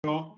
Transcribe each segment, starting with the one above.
No.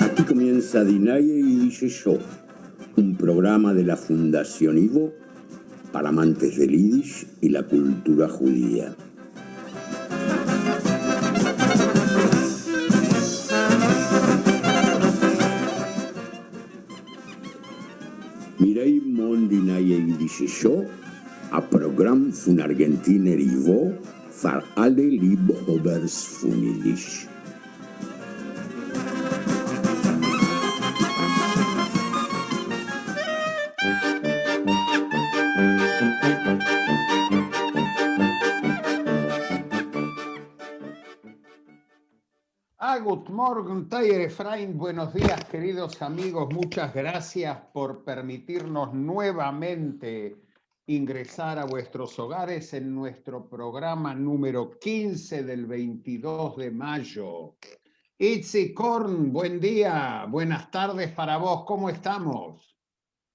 Aquí comienza Dinaye y Dice Yo, un programa de la Fundación Ivo para amantes del Yiddish y la cultura judía. Mirei mon Dinaye y Dice Yo, a Programm von Argentiner Ivo für alle Liebhabers von Yiddish. Good morning, Tayer Efraín. Buenos días, queridos amigos. Muchas gracias por permitirnos nuevamente ingresar a vuestros hogares en nuestro programa número 15 del 22 de mayo. Itzi Korn, buen día, buenas tardes para vos. ¿Cómo estamos?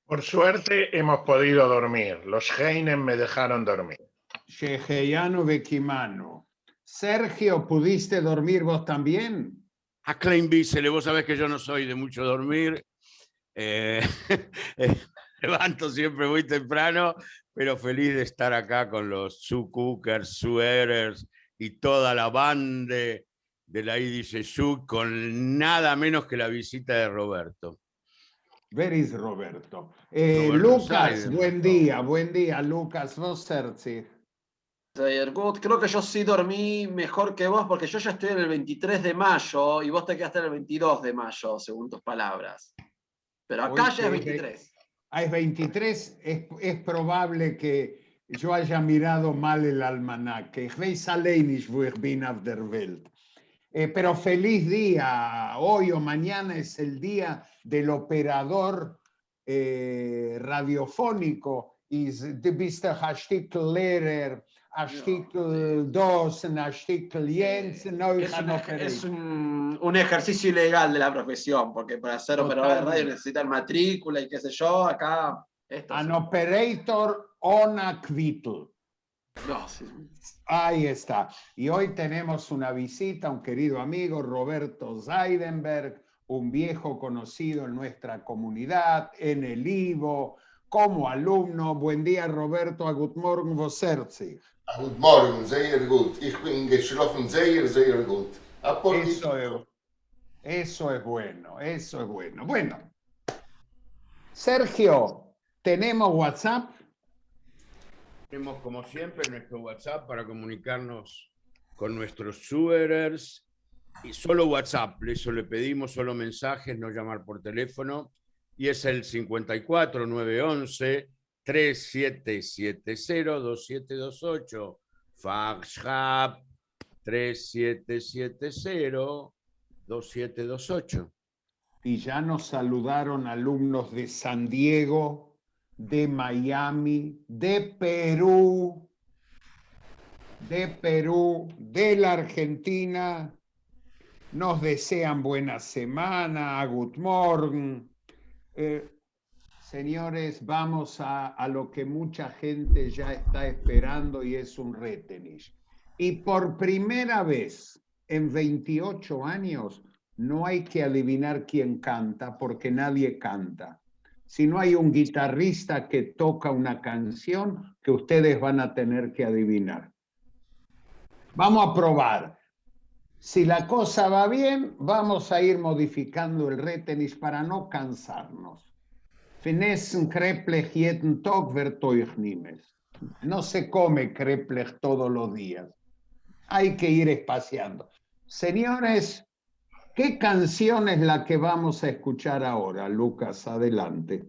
Por suerte hemos podido dormir. Los Heinen me dejaron dormir. Sheheyano Bekimano. Sergio, ¿pudiste dormir vos también? A Klein Bissele, vos sabés que yo no soy de mucho dormir. Levanto siempre muy temprano, pero feliz de estar acá con los Sue Cookers, Suerers y toda la banda de la Yiddish Shuk, con nada menos que la visita de Roberto. Where is Roberto? Roberto Lucas, Seidenberg. buen día, Lucas, vos Serzi. Creo que yo sí dormí mejor que vos porque yo ya estoy en el 23 de mayo y vos te quedaste en el 22 de mayo, según tus palabras. Pero acá ya es 23. Es 23, es probable que yo haya mirado mal el almanaque. Ich weiß allein nicht, wo ich bin auf der Welt. Pero feliz día, hoy o mañana es el día del operador radiofónico. Du bist der Artikellehrer, Artikel 2, Artikel 1. Es un ejercicio ilegal de la profesión, porque para ser operador de radio necesitan matrícula y qué sé yo, acá... An operator on a quittel. No, sí. Ahí está. Y hoy tenemos una visita, un querido amigo, Roberto Seidenberg, un viejo conocido en nuestra comunidad, en el Ivo, como alumno. Buen día, Roberto. Guten Morgen, was herzlich. Guten Morgen, sehr gut. Ich bin geschlafen sehr, sehr gut. Eso es bueno, eso es bueno. Bueno, Sergio, ¿tenemos WhatsApp? Tenemos, como siempre, nuestro WhatsApp para comunicarnos con nuestros Suerers. Y solo WhatsApp, eso le pedimos, solo mensajes, no llamar por teléfono. Y es el 54 911 3770-2728. FaxHub 3770-2728. Y ya nos saludaron alumnos de San Diego, de Miami, de Perú, de la Argentina. Nos desean buena semana, good morning. Señores, vamos a lo que mucha gente ya está esperando y es un Retenish. Y por primera vez en 28 años no hay que adivinar quién canta porque nadie canta. Si no hay un guitarrista que toca una canción que ustedes van a tener que adivinar. Vamos a probar. Si la cosa va bien, vamos a ir modificando el Retenish para no cansarnos. Finessen Kreplech jeden Tag wird euch nimes. No se come Kreplech todos los días. Hay que ir espaciando. Señores, ¿qué canción es la que vamos a escuchar ahora? Lucas, adelante.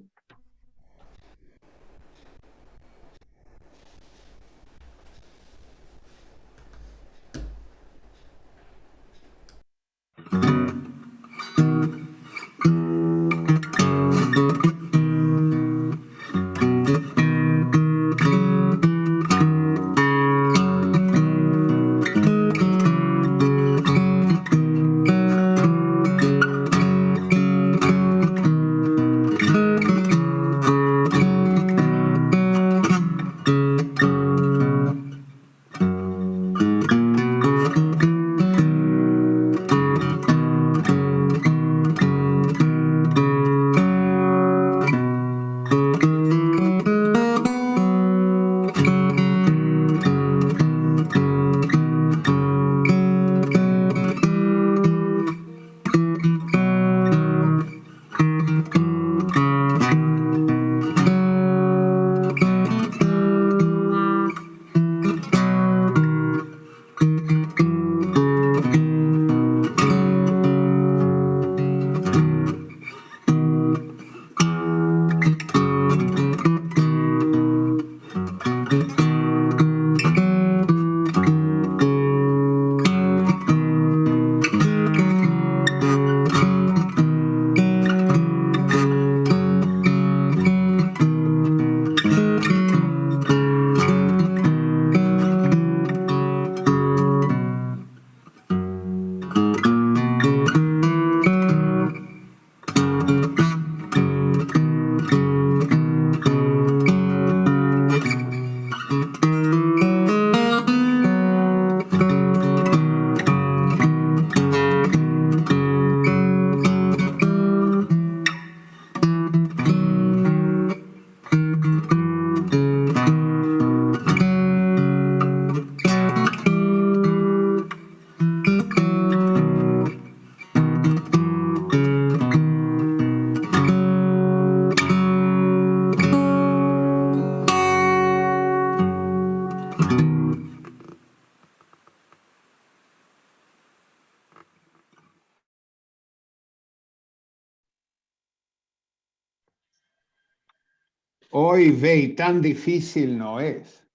Hoy ve, tan difícil no es.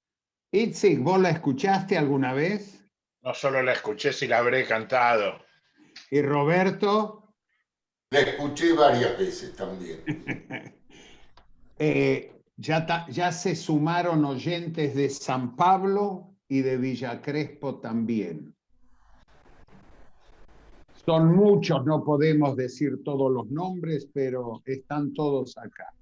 Itzik, ¿vos la escuchaste alguna vez? No solo la escuché, si la habré cantado. ¿Y Roberto? La escuché varias veces también. Ya se sumaron oyentes de San Pablo y de Villa Crespo también. Son muchos, no podemos decir todos los nombres, pero están todos acá.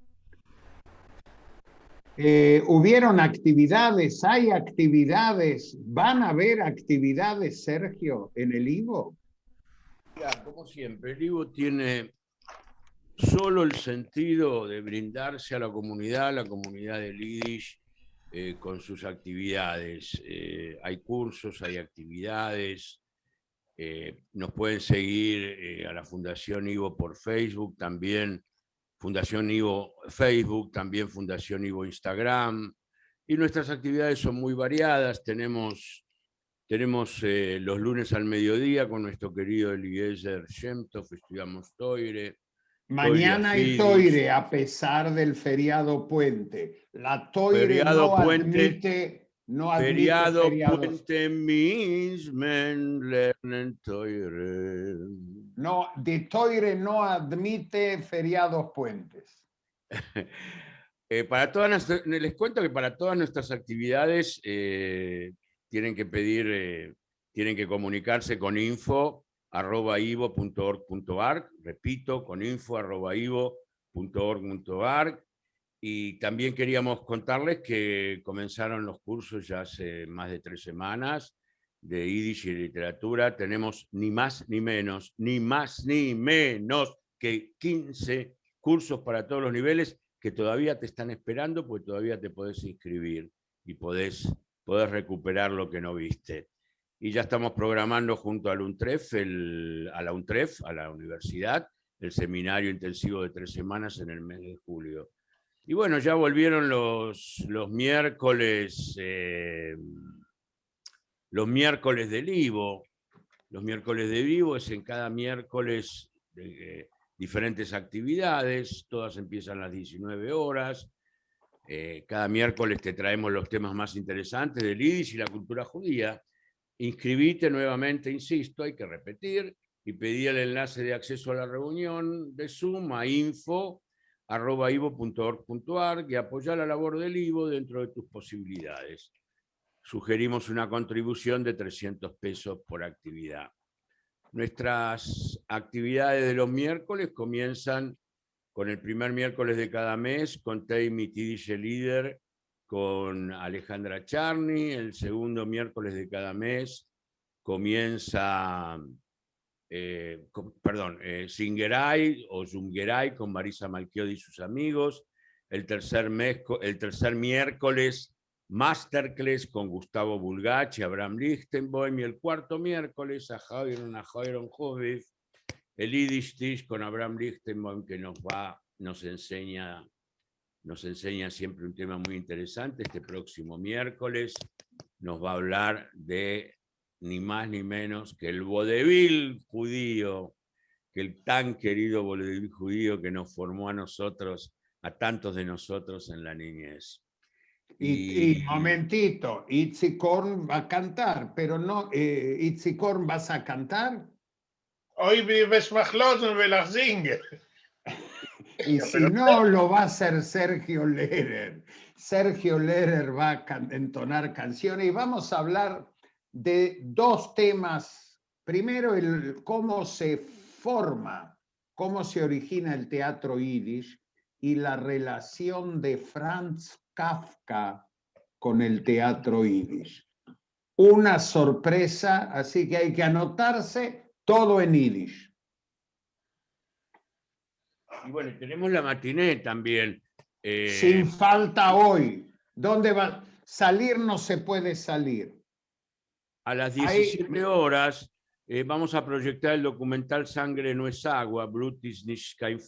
¿Hubieron actividades? ¿Hay actividades? ¿Van a haber actividades, Sergio, en el IVO? Como siempre, el IVO tiene solo el sentido de brindarse a la comunidad del Yiddish, con sus actividades. Hay cursos, hay actividades. Nos pueden seguir a la Fundación IVO por Facebook, también Fundación IVO Facebook, también Fundación IVO Instagram. Y nuestras actividades son muy variadas. Tenemos los lunes al mediodía con nuestro querido Eliezer Shemtov, estudiamos Toire. Mañana hay Fidis. toire a pesar del feriado puente. La toire Feriado no puente. admite Feriado feriados. puente mismen lernen toire. No, de toire no admite feriados puentes. Les cuento que para todas nuestras actividades tienen que pedir, tienen que comunicarse con info@ivo.org.ar, repito, con info@ivo.org.ar. Y también queríamos contarles que comenzaron los cursos ya hace más de 3 semanas de Yiddish y literatura. Tenemos ni más ni menos que 15 cursos para todos los niveles que todavía te están esperando, porque todavía te podés inscribir y podés recuperar lo que no viste. Y ya estamos programando junto al UNTREF, a la UNTREF, a la universidad, el seminario intensivo de 3 semanas en el mes de julio. Y bueno, ya volvieron los miércoles del IVO. Los miércoles del IVO es en cada miércoles diferentes actividades, todas empiezan a las 19 horas. Cada miércoles te traemos los temas más interesantes del Yiddish y la cultura judía. Inscribite nuevamente, insisto, hay que repetir, y pedí el enlace de acceso a la reunión de Zoom a info@ivo.org.ar y apoyar la labor del IVO dentro de tus posibilidades. Sugerimos una contribución de 300 pesos por actividad. Nuestras actividades de los miércoles comienzan con el primer miércoles de cada mes, con Teimi Yiddish Líder, con Alejandra Charny. El segundo miércoles de cada mes comienza Singeray o Zungeray con Marisa Malchiodi y sus amigos. El tercer miércoles, Masterclass con Gustavo Bulgach y Abraham Lichtenboim. Y el cuarto miércoles, Aharon Joviv, el Yiddish Tish con Abraham Lichtenboim, que nos enseña siempre un tema muy interesante. Este próximo miércoles nos va a hablar de ni más ni menos que el vodevil judío, que el tan querido vodevil judío que nos formó a nosotros, a tantos de nosotros en la niñez. Y momentito, Itzi Korn va a cantar, pero no, Itzi Korn, ¿vas a cantar? Hoy vives Machlosen Velach Singen. Y si no, lo va a hacer Sergio Lehrer. Sergio Lehrer va a entonar canciones y vamos a hablar de 2 temas. Primero, cómo se forma, cómo se origina el teatro yiddish y la relación de Franz Kafka con el teatro yiddish. Una sorpresa, así que hay que anotarse todo en yiddish. Y bueno, tenemos la matiné también. Sin falta hoy. ¿Dónde va? Salir no se puede salir. A las 17 horas vamos a proyectar el documental Sangre no es agua, Brutis nicht kein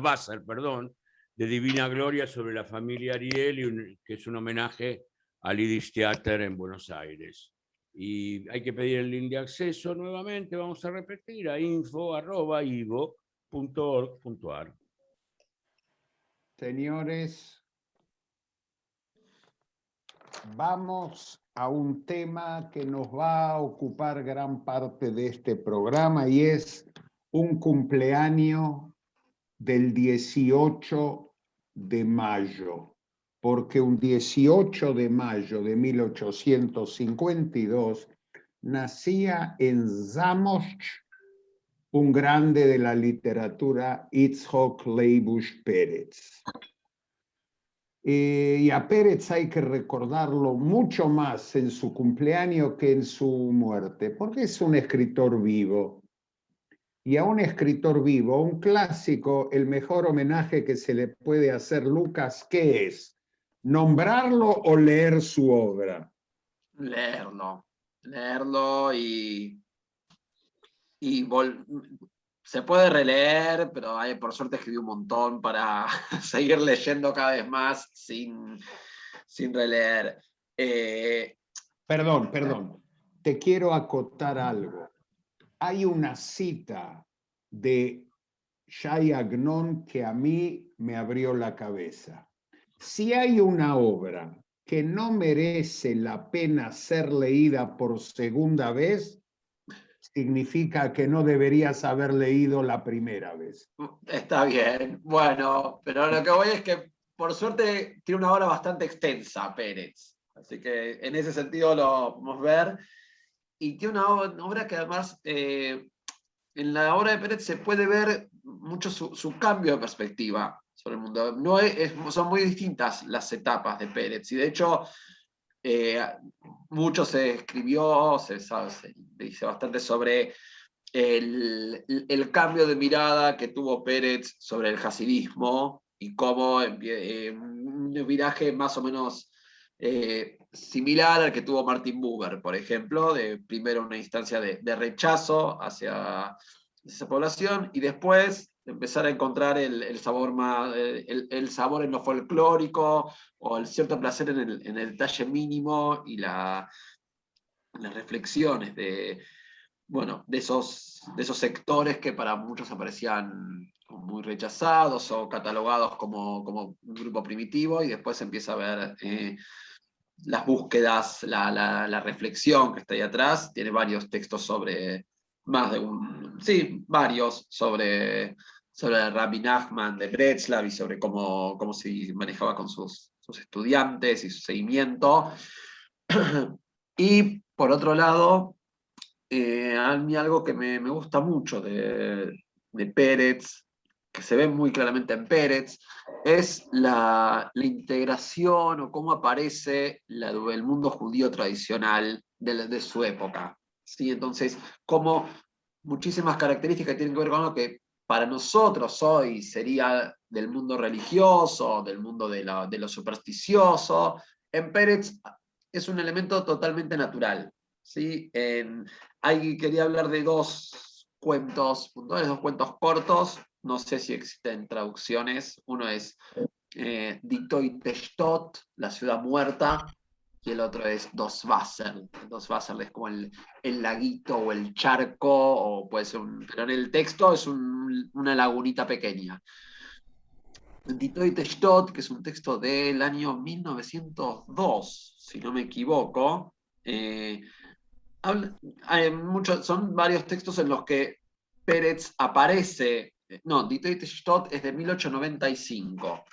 Wasser, perdón, de Divina Gloria sobre la familia Ariel, que es un homenaje al Yiddish Theater en Buenos Aires. Y hay que pedir el link de acceso nuevamente, vamos a repetir, a info@ivo.org.ar. Señores, vamos a un tema que nos va a ocupar gran parte de este programa y es un cumpleaños del 18 de mayo, porque un 18 de mayo de 1852 nacía en Zamość un grande de la literatura, Itzhak Leibush Pérez. Y a Pérez hay que recordarlo mucho más en su cumpleaños que en su muerte, porque es un escritor vivo. Y a un escritor vivo, un clásico, el mejor homenaje que se le puede hacer, Lucas, ¿qué es? ¿Nombrarlo o leer su obra? Leerlo se puede releer, pero por suerte escribí un montón para seguir leyendo cada vez más sin releer. Perdón, te quiero acotar algo. Hay una cita de Shai Agnon que a mí me abrió la cabeza. Si hay una obra que no merece la pena ser leída por segunda vez, significa que no deberías haber leído la primera vez. Está bien, bueno, pero lo que voy es que por suerte tiene una obra bastante extensa, Pérez. Así que en ese sentido lo podemos ver. Y tiene una obra que además, en la obra de Pérez se puede ver mucho su cambio de perspectiva sobre el mundo. No son muy distintas las etapas de Pérez. Y de hecho, mucho se escribió, se dice bastante sobre el cambio de mirada que tuvo Pérez sobre el hasidismo y cómo un viraje más o menos similar al que tuvo Martin Buber, por ejemplo, de primero una instancia de rechazo hacia esa población y después empezar a encontrar el sabor el sabor en lo folclórico o el cierto placer en el detalle mínimo y las reflexiones de esos sectores que para muchos aparecían muy rechazados o catalogados como un grupo primitivo, y después se empieza a ver las búsquedas, la reflexión que está ahí atrás. Tiene varios textos sobre, varios sobre Rabbi Nachman de Breslav y sobre cómo se manejaba con sus estudiantes y su seguimiento. Y por otro lado, a mí algo que me gusta mucho de Pérez, que se ve muy claramente en Pérez, es la integración o cómo aparece el mundo judío tradicional de su época. ¿Sí? Entonces, como muchísimas características tienen que ver con lo que para nosotros hoy sería del mundo religioso, del mundo de lo supersticioso, en Pérez es un elemento totalmente natural. ¿Sí? Quería hablar de dos cuentos puntuales, dos cuentos cortos. No sé si existen traducciones. Uno es Ditoy Teshtot, la ciudad muerta, y el otro es Dos Wasser. Dos Wasser es como el laguito o el charco, o puede ser pero en el texto es una lagunita pequeña. Ditoy Teshtot, que es un texto del año 1902, si no me equivoco, son varios textos en los que Pérez aparece. No, Ditoy Teshtot es de 1895.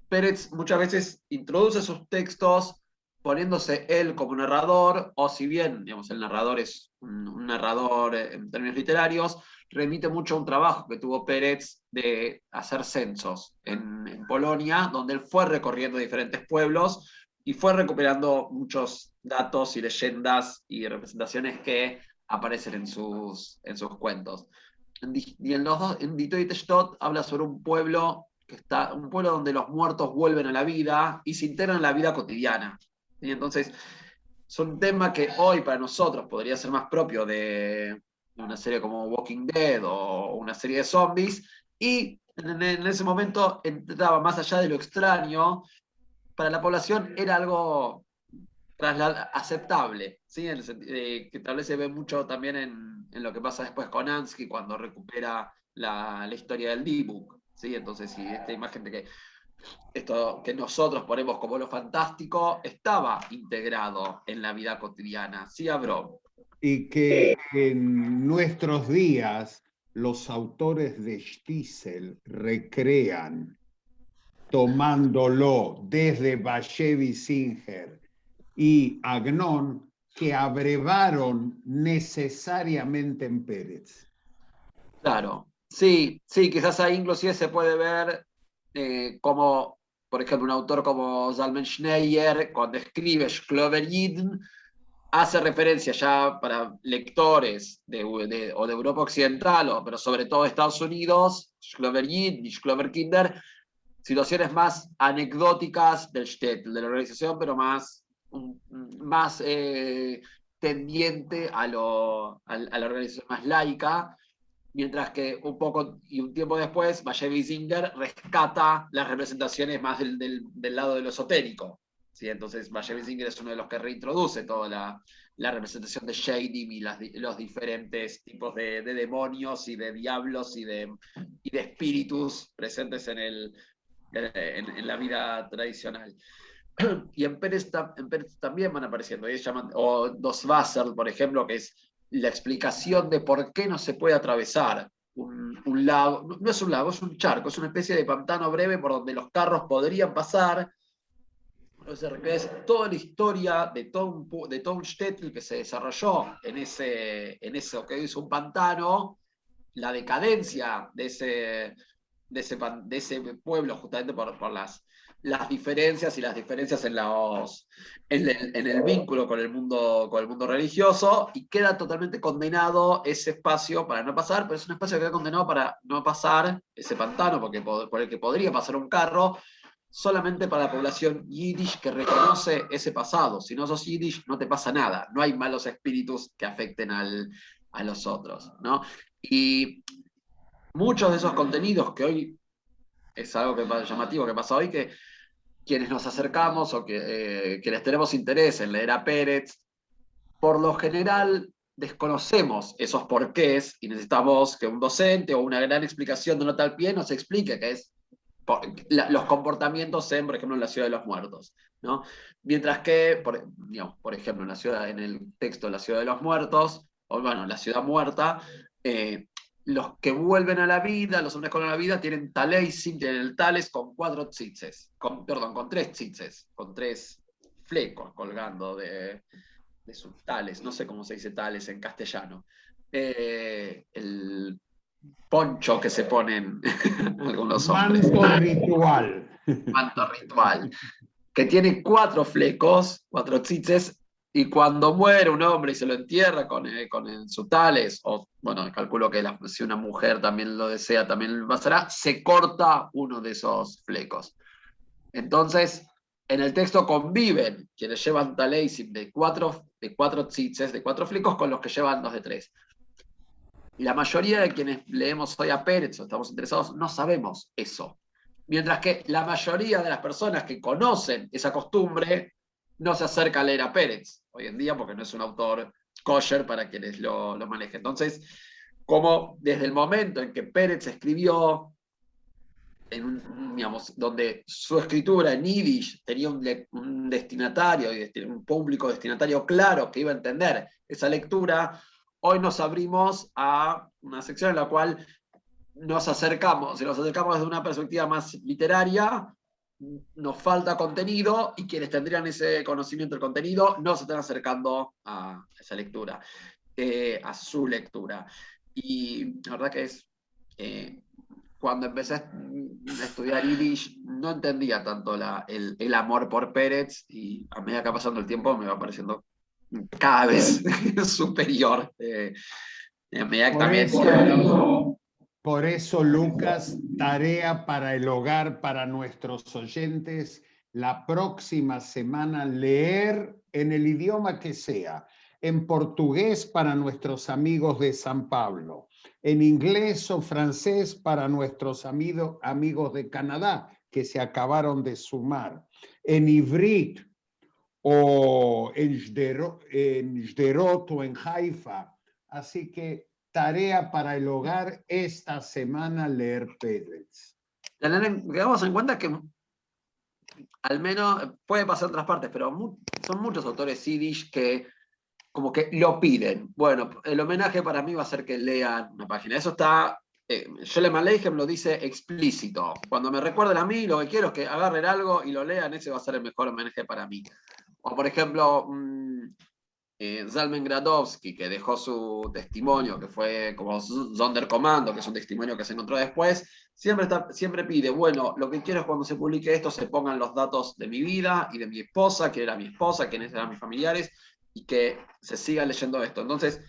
Pérez muchas veces introduce sus textos poniéndose él como narrador, o si bien, digamos, el narrador es un narrador en términos literarios, remite mucho a un trabajo que tuvo Pérez de hacer censos en Polonia, donde él fue recorriendo diferentes pueblos y fue recuperando muchos datos y leyendas y representaciones que aparecen en sus cuentos. Y en Ditoy Teshtot habla sobre un pueblo donde los muertos vuelven a la vida y se integran en la vida cotidiana. Y entonces, son un tema que hoy para nosotros podría ser más propio de una serie como Walking Dead o una serie de zombies, y en ese momento entraba más allá de lo extraño. Para la población era algo aceptable, ¿sí? Que tal vez se ve mucho también en lo que pasa después con Ansky cuando recupera la historia del D-Book, ¿sí? Entonces, si esta imagen de que esto que nosotros ponemos como lo fantástico estaba integrado en la vida cotidiana, ¿sí, Abro? Y que en nuestros días los autores de Stiesel recrean, tomándolo desde Bashevi Singer y Agnon, que abrevaron necesariamente en Pérez. Claro, sí, quizás ahí inclusive se puede ver como, por ejemplo, un autor como Zalman Schneier, cuando escribe Shklover Yidn, hace referencia ya para lectores o de Europa Occidental, pero sobre todo de Estados Unidos, Shklover Yidn y Shklover Kinder, situaciones más anecdóticas del shtetl, de la organización, pero más tendiente a la organización más laica, mientras que un tiempo después, Bashevi Singer rescata las representaciones más del lado de lo esotérico. ¿sí? Entonces Bayev Singer es uno de los que reintroduce toda la representación de Shadim y los diferentes tipos de demonios y de diablos y de espíritus presentes en la vida tradicional. Y en Pérez también van apareciendo, ellos llaman, o Dos Wasser, por ejemplo, que es la explicación de por qué no se puede atravesar un lago, no es un lago, es un charco, es una especie de pantano breve por donde los carros podrían pasar. Entonces, es toda la historia de todo un shtetl que se desarrolló en eso que es un pantano, la decadencia de ese pueblo, justamente por las diferencias y las diferencias en el vínculo con el mundo religioso, y queda totalmente condenado ese espacio para no pasar, pero es un espacio que queda condenado para no pasar ese pantano, por el que podría pasar un carro, solamente para la población yiddish que reconoce ese pasado. Si no sos yiddish, no te pasa nada, no hay malos espíritus que afecten a los otros, ¿no? Y muchos de esos contenidos que hoy es algo llamativo que pasa hoy, que quienes nos acercamos o quienes tenemos interés en leer a Pérez, por lo general desconocemos esos porqués y necesitamos que un docente o una gran explicación de nota al pie nos explique qué es los comportamientos por ejemplo, en la Ciudad de los Muertos, ¿no? Mientras que, por ejemplo, en el texto de la Ciudad de los Muertos, o bueno, la Ciudad Muerta, los que vuelven a la vida, los hombres con la vida, tienen taleisim, tienen el tales con 4 tzitzes, con 3 tzitzes, con 3 flecos colgando de sus tales, no sé cómo se dice tales en castellano. El poncho que se ponen algunos hombres. Manto ritual. Manto ritual. Que tiene 4 flecos, 4 tzitzes, y cuando muere un hombre y se lo entierra con su tales, o bueno, calculo que si una mujer también lo desea, también lo pasará, se corta uno de esos flecos. Entonces, en el texto conviven quienes llevan taleisim de 4 tzitzes, de 4 flecos, con los que llevan 2 de 3. Y la mayoría de quienes leemos hoy a Pérez o estamos interesados no sabemos eso. Mientras que la mayoría de las personas que conocen esa costumbre no se acerca a leer a Pérez hoy en día porque no es un autor kosher para quienes lo manejen. Entonces, como desde el momento en que Pérez escribió, donde su escritura en Yiddish tenía un destinatario y un público destinatario claro que iba a entender esa lectura, hoy nos abrimos a una sección en la cual nos acercamos desde una perspectiva más literaria, nos falta contenido y quienes tendrían ese conocimiento del contenido no se están acercando a esa lectura, a su lectura. Y la verdad que es... cuando empecé a estudiar Yiddish no entendía tanto el amor por Pérez, y a medida que va pasando el tiempo me va pareciendo cada vez superior. A medida que también... Por eso, Lucas, tarea para el hogar, para nuestros oyentes, la próxima semana leer en el idioma que sea, en portugués para nuestros amigos de San Pablo, en inglés o francés para nuestros amigos de Canadá, que se acabaron de sumar, en ivrit o en Sderot o en Haifa. Así que tarea para el hogar esta semana, leer Pérez. Tengamos en cuenta que al menos puede pasar en otras partes, pero son muchos autores yiddish que como que lo piden. Bueno, el homenaje para mí va a ser que lean una página. Eso está, Sholem Aleichem lo dice explícito. Cuando me recuerden a mí, lo que quiero es que agarren algo y lo lean, ese va a ser el mejor homenaje para mí. O por ejemplo, Zalman Gradowski, que dejó su testimonio, que fue como Sonderkommando, que es un testimonio que se encontró después, siempre pide, bueno, lo que quiero es cuando se publique esto se pongan los datos de mi vida y de mi esposa, quién era mi esposa, quiénes eran mis familiares, y que se siga leyendo esto. Entonces,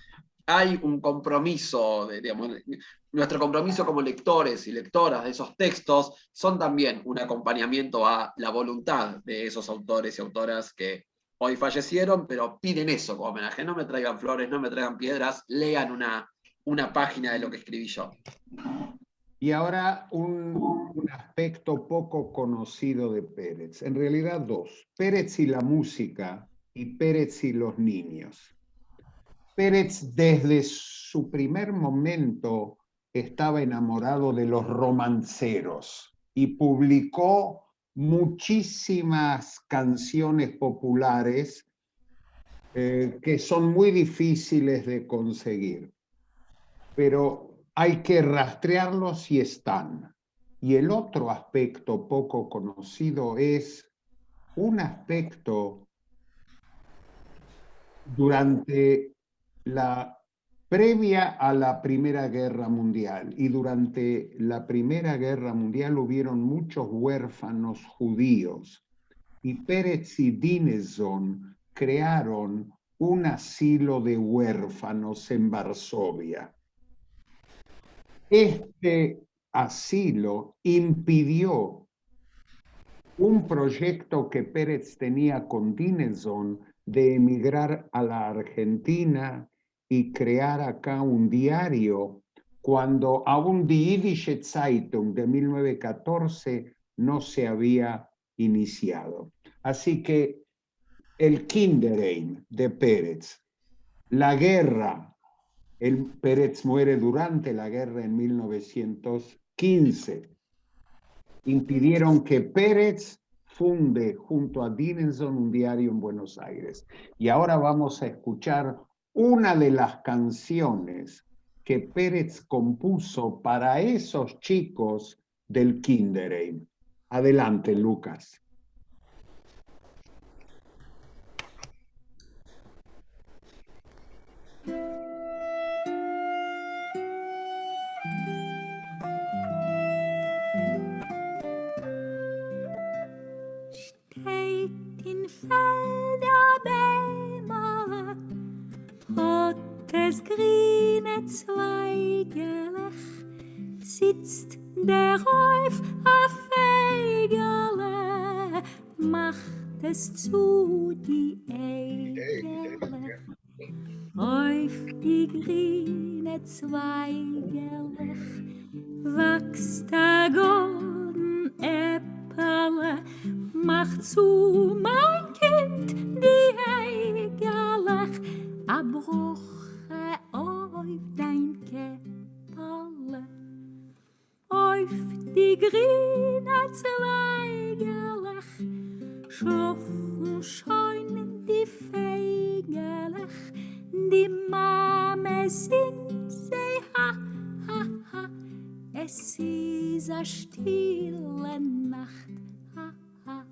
hay un compromiso, digamos, nuestro compromiso como lectores y lectoras de esos textos son también un acompañamiento a la voluntad de esos autores y autoras que hoy fallecieron, pero piden eso como homenaje. No me traigan flores, no me traigan piedras, lean una página de lo que escribí yo. Y ahora un aspecto poco conocido de Pérez. En realidad dos. Pérez y la música y Pérez y los niños. Pérez desde su primer momento estaba enamorado de los romanceros y publicó muchísimas canciones populares que son muy difíciles de conseguir, pero hay que rastrearlos y están. Y el otro aspecto poco conocido es un aspecto durante la previa a la Primera Guerra Mundial y durante la Primera Guerra Mundial hubieron muchos huérfanos judíos y Pérez y Dinezon crearon un asilo de huérfanos en Varsovia. Este asilo impidió un proyecto que Pérez tenía con Dinezon de emigrar a la Argentina y crear acá un diario, cuando aún Die Jüdische Zeitung de 1914 no se había iniciado. Así que el Kinderheim de Pérez, la guerra, Pérez muere durante la guerra en 1915, impidieron que Pérez funde junto a Dinezon un diario en Buenos Aires. Y ahora vamos a escuchar una de las canciones que Pérez compuso para esos chicos del Kinderheim. Adelante, Lucas. Steht in Felder Bäume, rotes grüne Zweigelech, sitzt der Räuf auf Feigerle, macht es zu die Eigelech, auf die grüne Zweigelech, wächst der golden Äpfel, mach zu, mein Kind, die Eigelech, abroche auf dein Käpperle, auf die grüne Zweigelech, schlafen scheun die Feigelech, die Mame singt, sei ha, ha, ha, es ist a stille Nacht, ha, ha.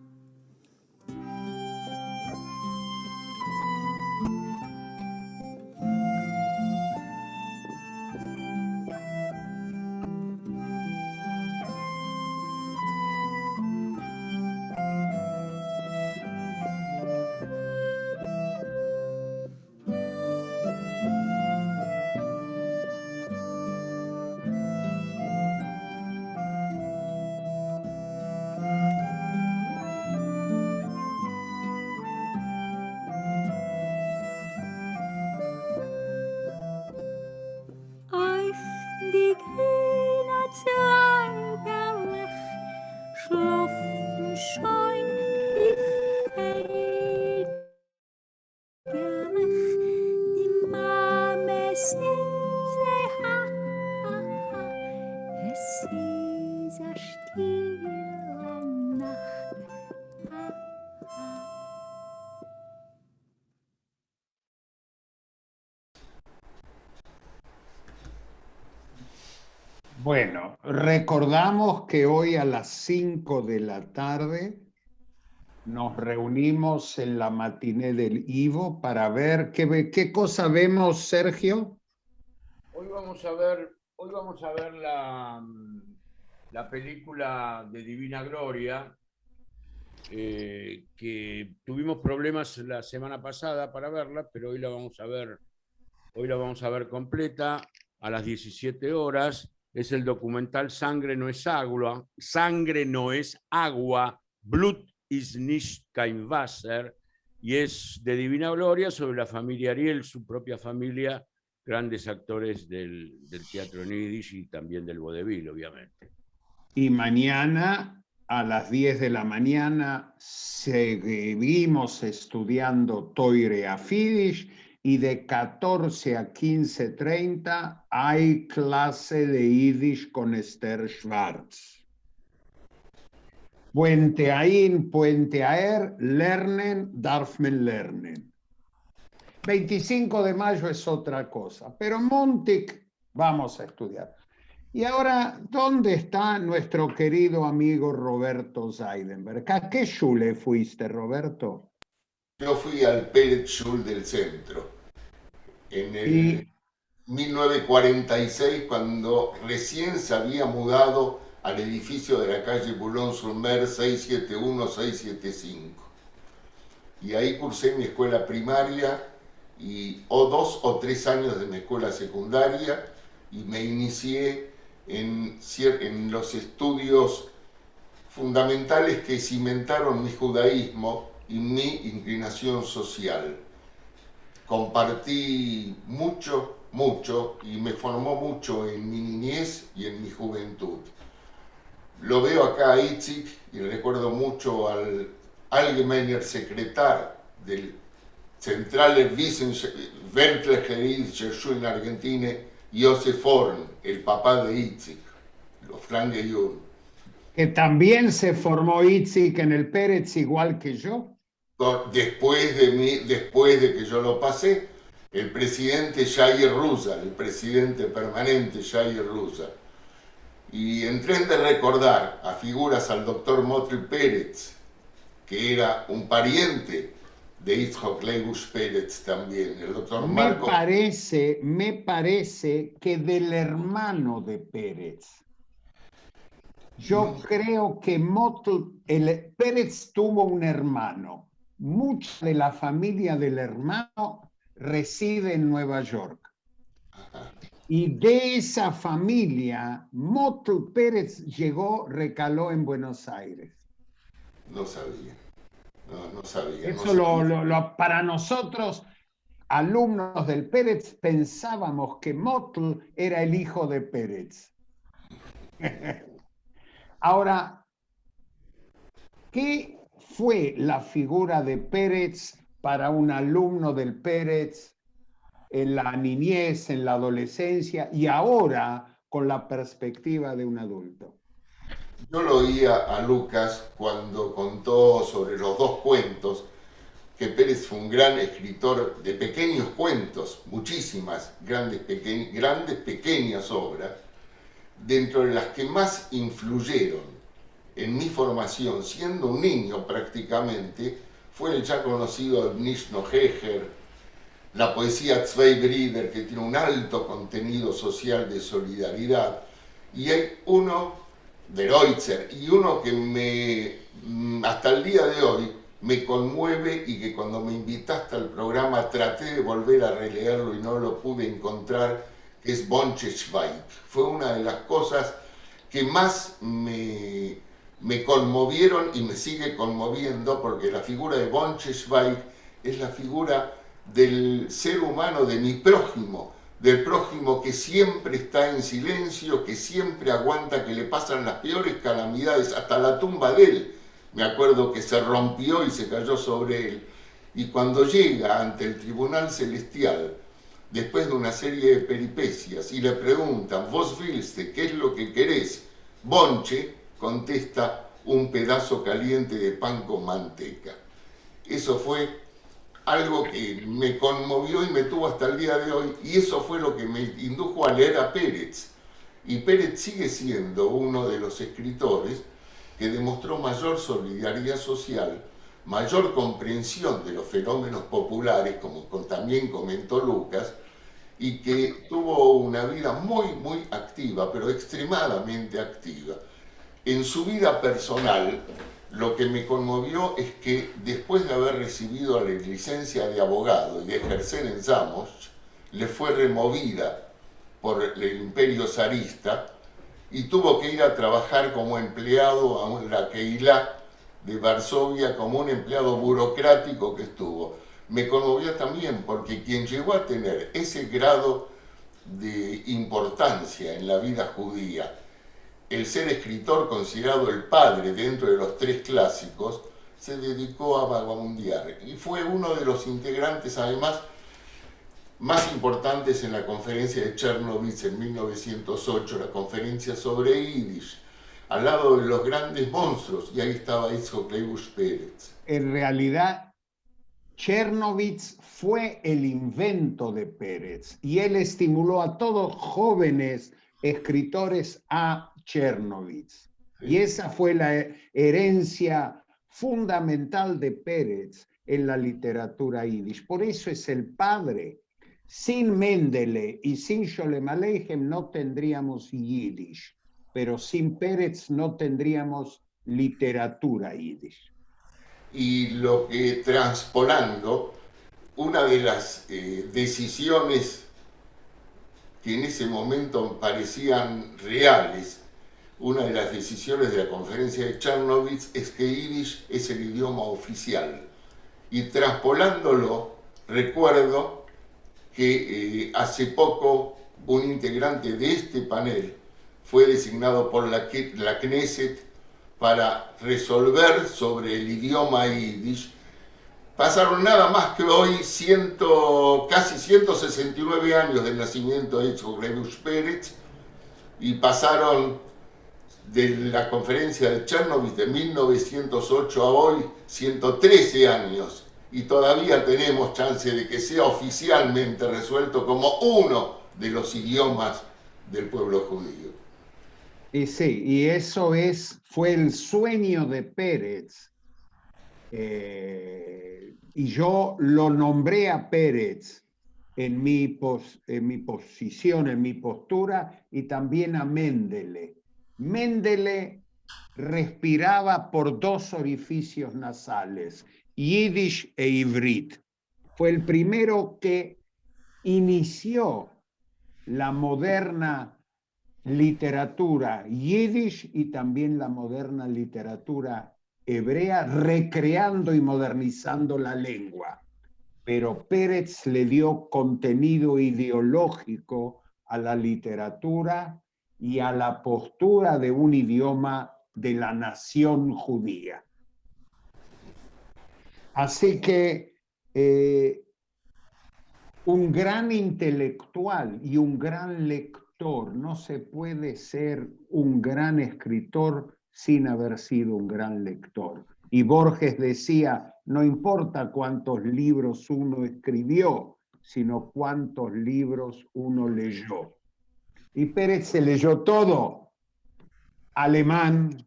Auf die grüne Zweigelech schlafen scheun die Feigelech, die Mame singt, sei ha, ha, ha, es ist a stille Nacht, ha, ha. Bueno, recordamos que hoy a las 5 de la tarde nos reunimos en la matiné del Ivo para ver qué cosa vemos, Sergio. Hoy vamos a ver la película de Divina Gloria, que tuvimos problemas la semana pasada para verla, pero hoy la vamos a ver completa a las 17 horas. Es el documental Sangre no es agua, Blut ist nicht kein Wasser, y es de Divina Gloria sobre la familia Ariel, su propia familia, grandes actores del teatro en yiddish y también del vodevil, obviamente. Y mañana a las 10 de la mañana seguimos estudiando Toire a Yiddish y de 14 a 15:30 hay clase de Yiddish con Esther Schwartz. Puente Ain, Puente Aer, lernen, darf man lernen. 25 de mayo es otra cosa, pero Montic vamos a estudiar. Y ahora, ¿dónde está nuestro querido amigo Roberto Seidenberg? ¿A qué shule fuiste, Roberto? Yo fui al Pérez Schul del centro en el 1946, cuando recién se había mudado al edificio de la calle Boulogne-sur-Mer 671-675. Y ahí cursé mi escuela primaria y 2 o 3 años de mi escuela secundaria y me inicié en los estudios fundamentales que cimentaron mi judaísmo y mi inclinación social. Compartí mucho y me formó mucho en mi niñez y en mi juventud. Lo veo acá a Itzik y recuerdo mucho al Allgemeiner Sekretär del Zentrale Wissenschaftliche Schule en Argentina, Josef Horn, el papá de Itzik, los Flangejun. Que también se formó Itzik en el Pérez igual que yo. Después de que yo lo pasé, el presidente Jair Ruza, el presidente permanente Jair Ruza. Y en tren de recordar a figuras al doctor Motril Pérez, que era un pariente de Itzhak Leibush Pérez también, el doctor Marco. Me parece que del hermano de Pérez. Yo creo que Pérez tuvo un hermano. Mucha de la familia del hermano reside en Nueva York. Y de esa familia, Motul Pérez recaló en Buenos Aires. No sabía. No sabía. Eso para nosotros, alumnos del Pérez, pensábamos que Motul era el hijo de Pérez. Ahora, ¿qué fue la figura de Pérez para un alumno del Pérez en la niñez, en la adolescencia y ahora con la perspectiva de un adulto? Yo lo oía a Lucas cuando contó sobre los 2 cuentos, que Pérez fue un gran escritor de pequeños cuentos, muchísimas grandes pequeñas obras, dentro de las que más influyeron en mi formación, siendo un niño prácticamente, fue el ya conocido Nishno Heger, la poesía Zwei Brüder, que tiene un alto contenido social de solidaridad, y hay uno de Reutzer, y uno que hasta el día de hoy me conmueve y que cuando me invitaste al programa traté de volver a releerlo y no lo pude encontrar, que es Bonche-Zweig. Fue una de las cosas que más me conmovieron y me sigue conmoviendo, porque la figura de Bonche-Zweig es la figura del ser humano, de mi prójimo, del prójimo que siempre está en silencio, que siempre aguanta que le pasan las peores calamidades, hasta la tumba de él. Me acuerdo que se rompió y se cayó sobre él. Y cuando llega ante el Tribunal Celestial, después de una serie de peripecias, y le preguntan, ¿vos willste? ¿Qué es lo que querés? Bonche contesta, un pedazo caliente de pan con manteca. Eso fue algo que me conmovió y me tuvo hasta el día de hoy, y eso fue lo que me indujo a leer a Pérez. Y Pérez sigue siendo uno de los escritores que demostró mayor solidaridad social, mayor comprensión de los fenómenos populares, como también comentó Lucas, y que tuvo una vida muy activa, pero extremadamente activa. En su vida personal, lo que me conmovió es que después de haber recibido la licencia de abogado y de ejercer en Zamość, le fue removida por el imperio zarista y tuvo que ir a trabajar como empleado a la Keilah de Varsovia, como un empleado burocrático que estuvo. Me conmovió también porque quien llegó a tener ese grado de importancia en la vida judía, el ser escritor considerado el padre dentro de los tres clásicos, se dedicó a vagabundear y fue uno de los integrantes además más importantes en la conferencia de Chernovitz en 1908, la conferencia sobre Yiddish, al lado de los grandes monstruos, y ahí estaba Yitzhak Leibush Pérez. En realidad, Chernovitz fue el invento de Pérez y él estimuló a todos jóvenes escritores a Chernovitz. Y esa fue la herencia fundamental de Pérez en la literatura yiddish. Por eso es el padre. Sin Mendele y sin Sholem Aleichem no tendríamos yiddish, pero sin Pérez no tendríamos literatura yiddish. Y lo que transpolando, una de las decisiones que en ese momento parecían reales, una de las decisiones de la conferencia de Chernovitz es que Yiddish es el idioma oficial. Y transpolándolo, recuerdo que hace poco un integrante de este panel fue designado por la Knesset para resolver sobre el idioma Yiddish. Pasaron nada más que hoy casi 169 años del nacimiento de Yitzhak Leibush Pérez y pasaron de la conferencia de Chernovitz de 1908 a hoy 113 años y todavía tenemos chance de que sea oficialmente resuelto como uno de los idiomas del pueblo judío. Y sí, y eso fue el sueño de Pérez. Y yo lo nombré a Pérez en mi posición, en mi postura, y también a Mendele. Mendele respiraba por dos orificios nasales, Yiddish e Ivrit. Fue el primero que inició la moderna literatura Yiddish y también la moderna literatura hebrea, recreando y modernizando la lengua. Pero Pérez le dio contenido ideológico a la literatura y a la postura de un idioma de la nación judía. Así que un gran intelectual y un gran lector, no se puede ser un gran escritor sin haber sido un gran lector. Y Borges decía, no importa cuántos libros uno escribió, sino cuántos libros uno leyó. Y Pérez se leyó todo, alemán,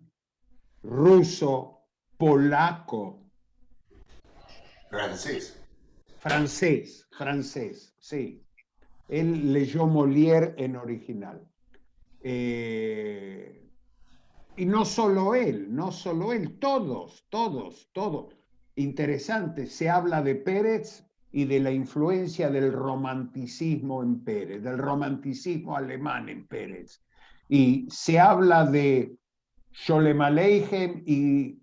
ruso, polaco. Francés, sí. Él leyó Molière en original. Y no solo él, todos. Interesante, se habla de Pérez y de la influencia del romanticismo en Pérez, del romanticismo alemán en Pérez. Y se habla de Sholem Aleichem y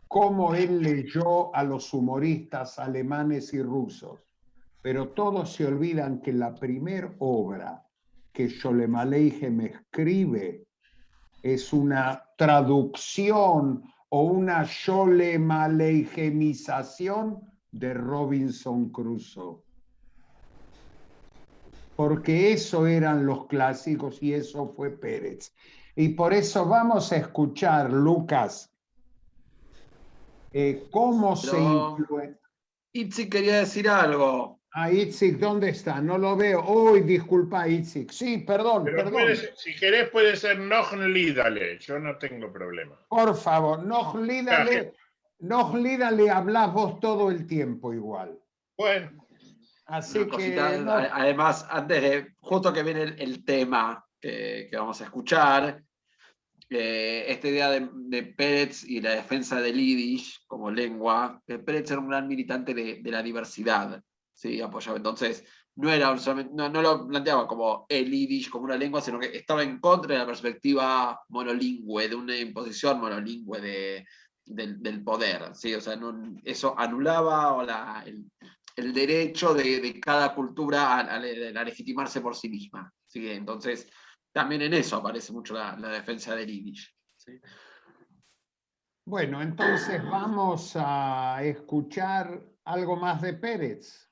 cómo él leyó a los humoristas alemanes y rusos. Pero todos se olvidan que la primera obra que Sholem Aleichem escribe es una traducción o una Sholem Aleichemización de Robinson Crusoe. Porque eso eran los clásicos y eso fue Pérez. Y por eso vamos a escuchar, Lucas, cómo se influye. Itzik quería decir algo. Ah, Itzik, ¿dónde está? No lo veo. Uy, disculpa, Itzik. Sí, perdón. Si querés puede ser Noch Lidale, yo no tengo problema. Por favor, Noch Lidale, hablas vos todo el tiempo igual. Bueno. Así que... Además, antes de, justo que viene el tema que vamos a escuchar, esta idea de Pérez y la defensa del Yiddish como lengua, que Pérez era un gran militante de la diversidad. Sí, apoyaba. Entonces, no lo planteaba como el Yiddish como una lengua, sino que estaba en contra de la perspectiva monolingüe, de una imposición monolingüe del poder. ¿Sí? O sea, eso anulaba el derecho de cada cultura a legitimarse por sí misma. ¿Sí? Entonces, también en eso aparece mucho la defensa del Yiddish. ¿Sí? Bueno, entonces vamos a escuchar algo más de Pérez.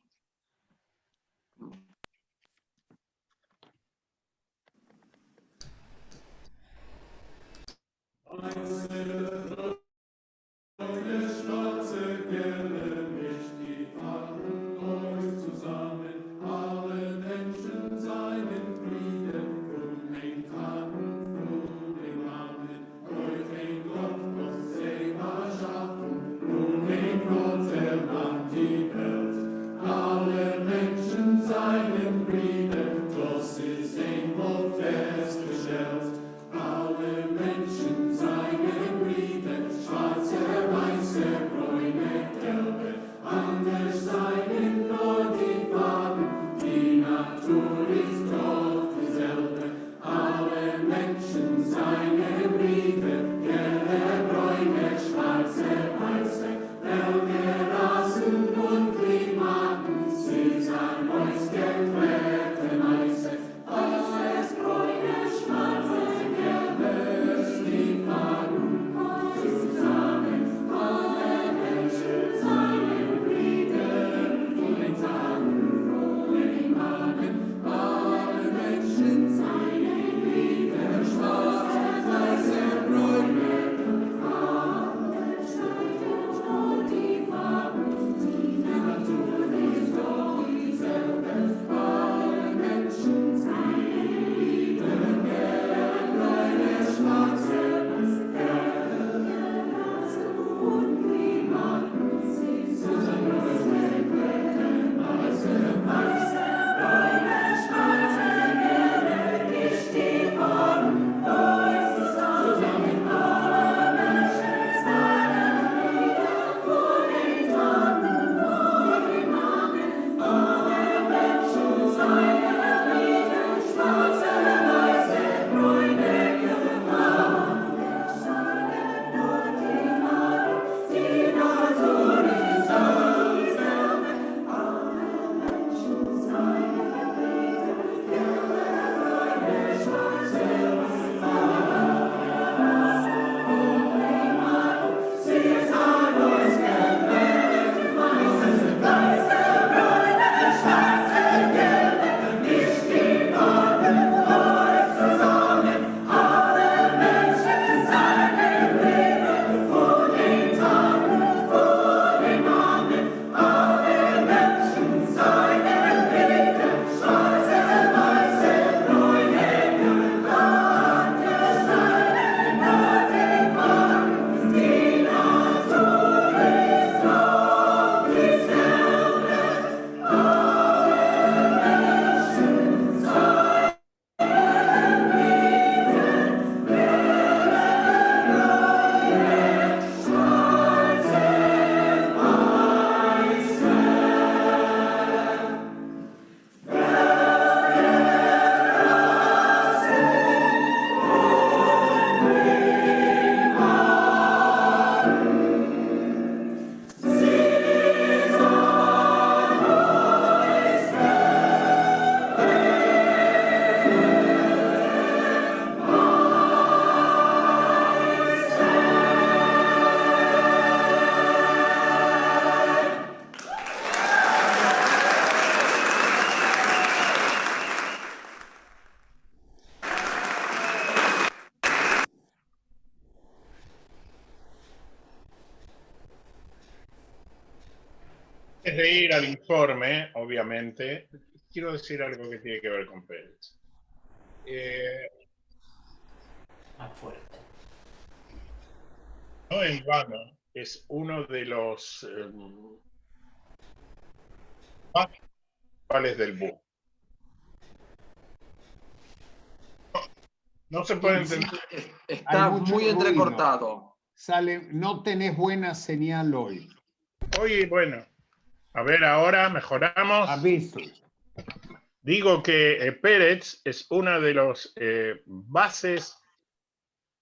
Antes de ir al informe, obviamente, quiero decir algo que tiene que ver con Pérez. Más fuerte. No en vano, es uno de los más principales del boom. No se puede entender. Está Hay mucho muy ruido. entrecortado. Sale, no tenés buena señal hoy. Oye, bueno, a ver, ahora mejoramos. Aviso. Digo que Pérez es una de las bases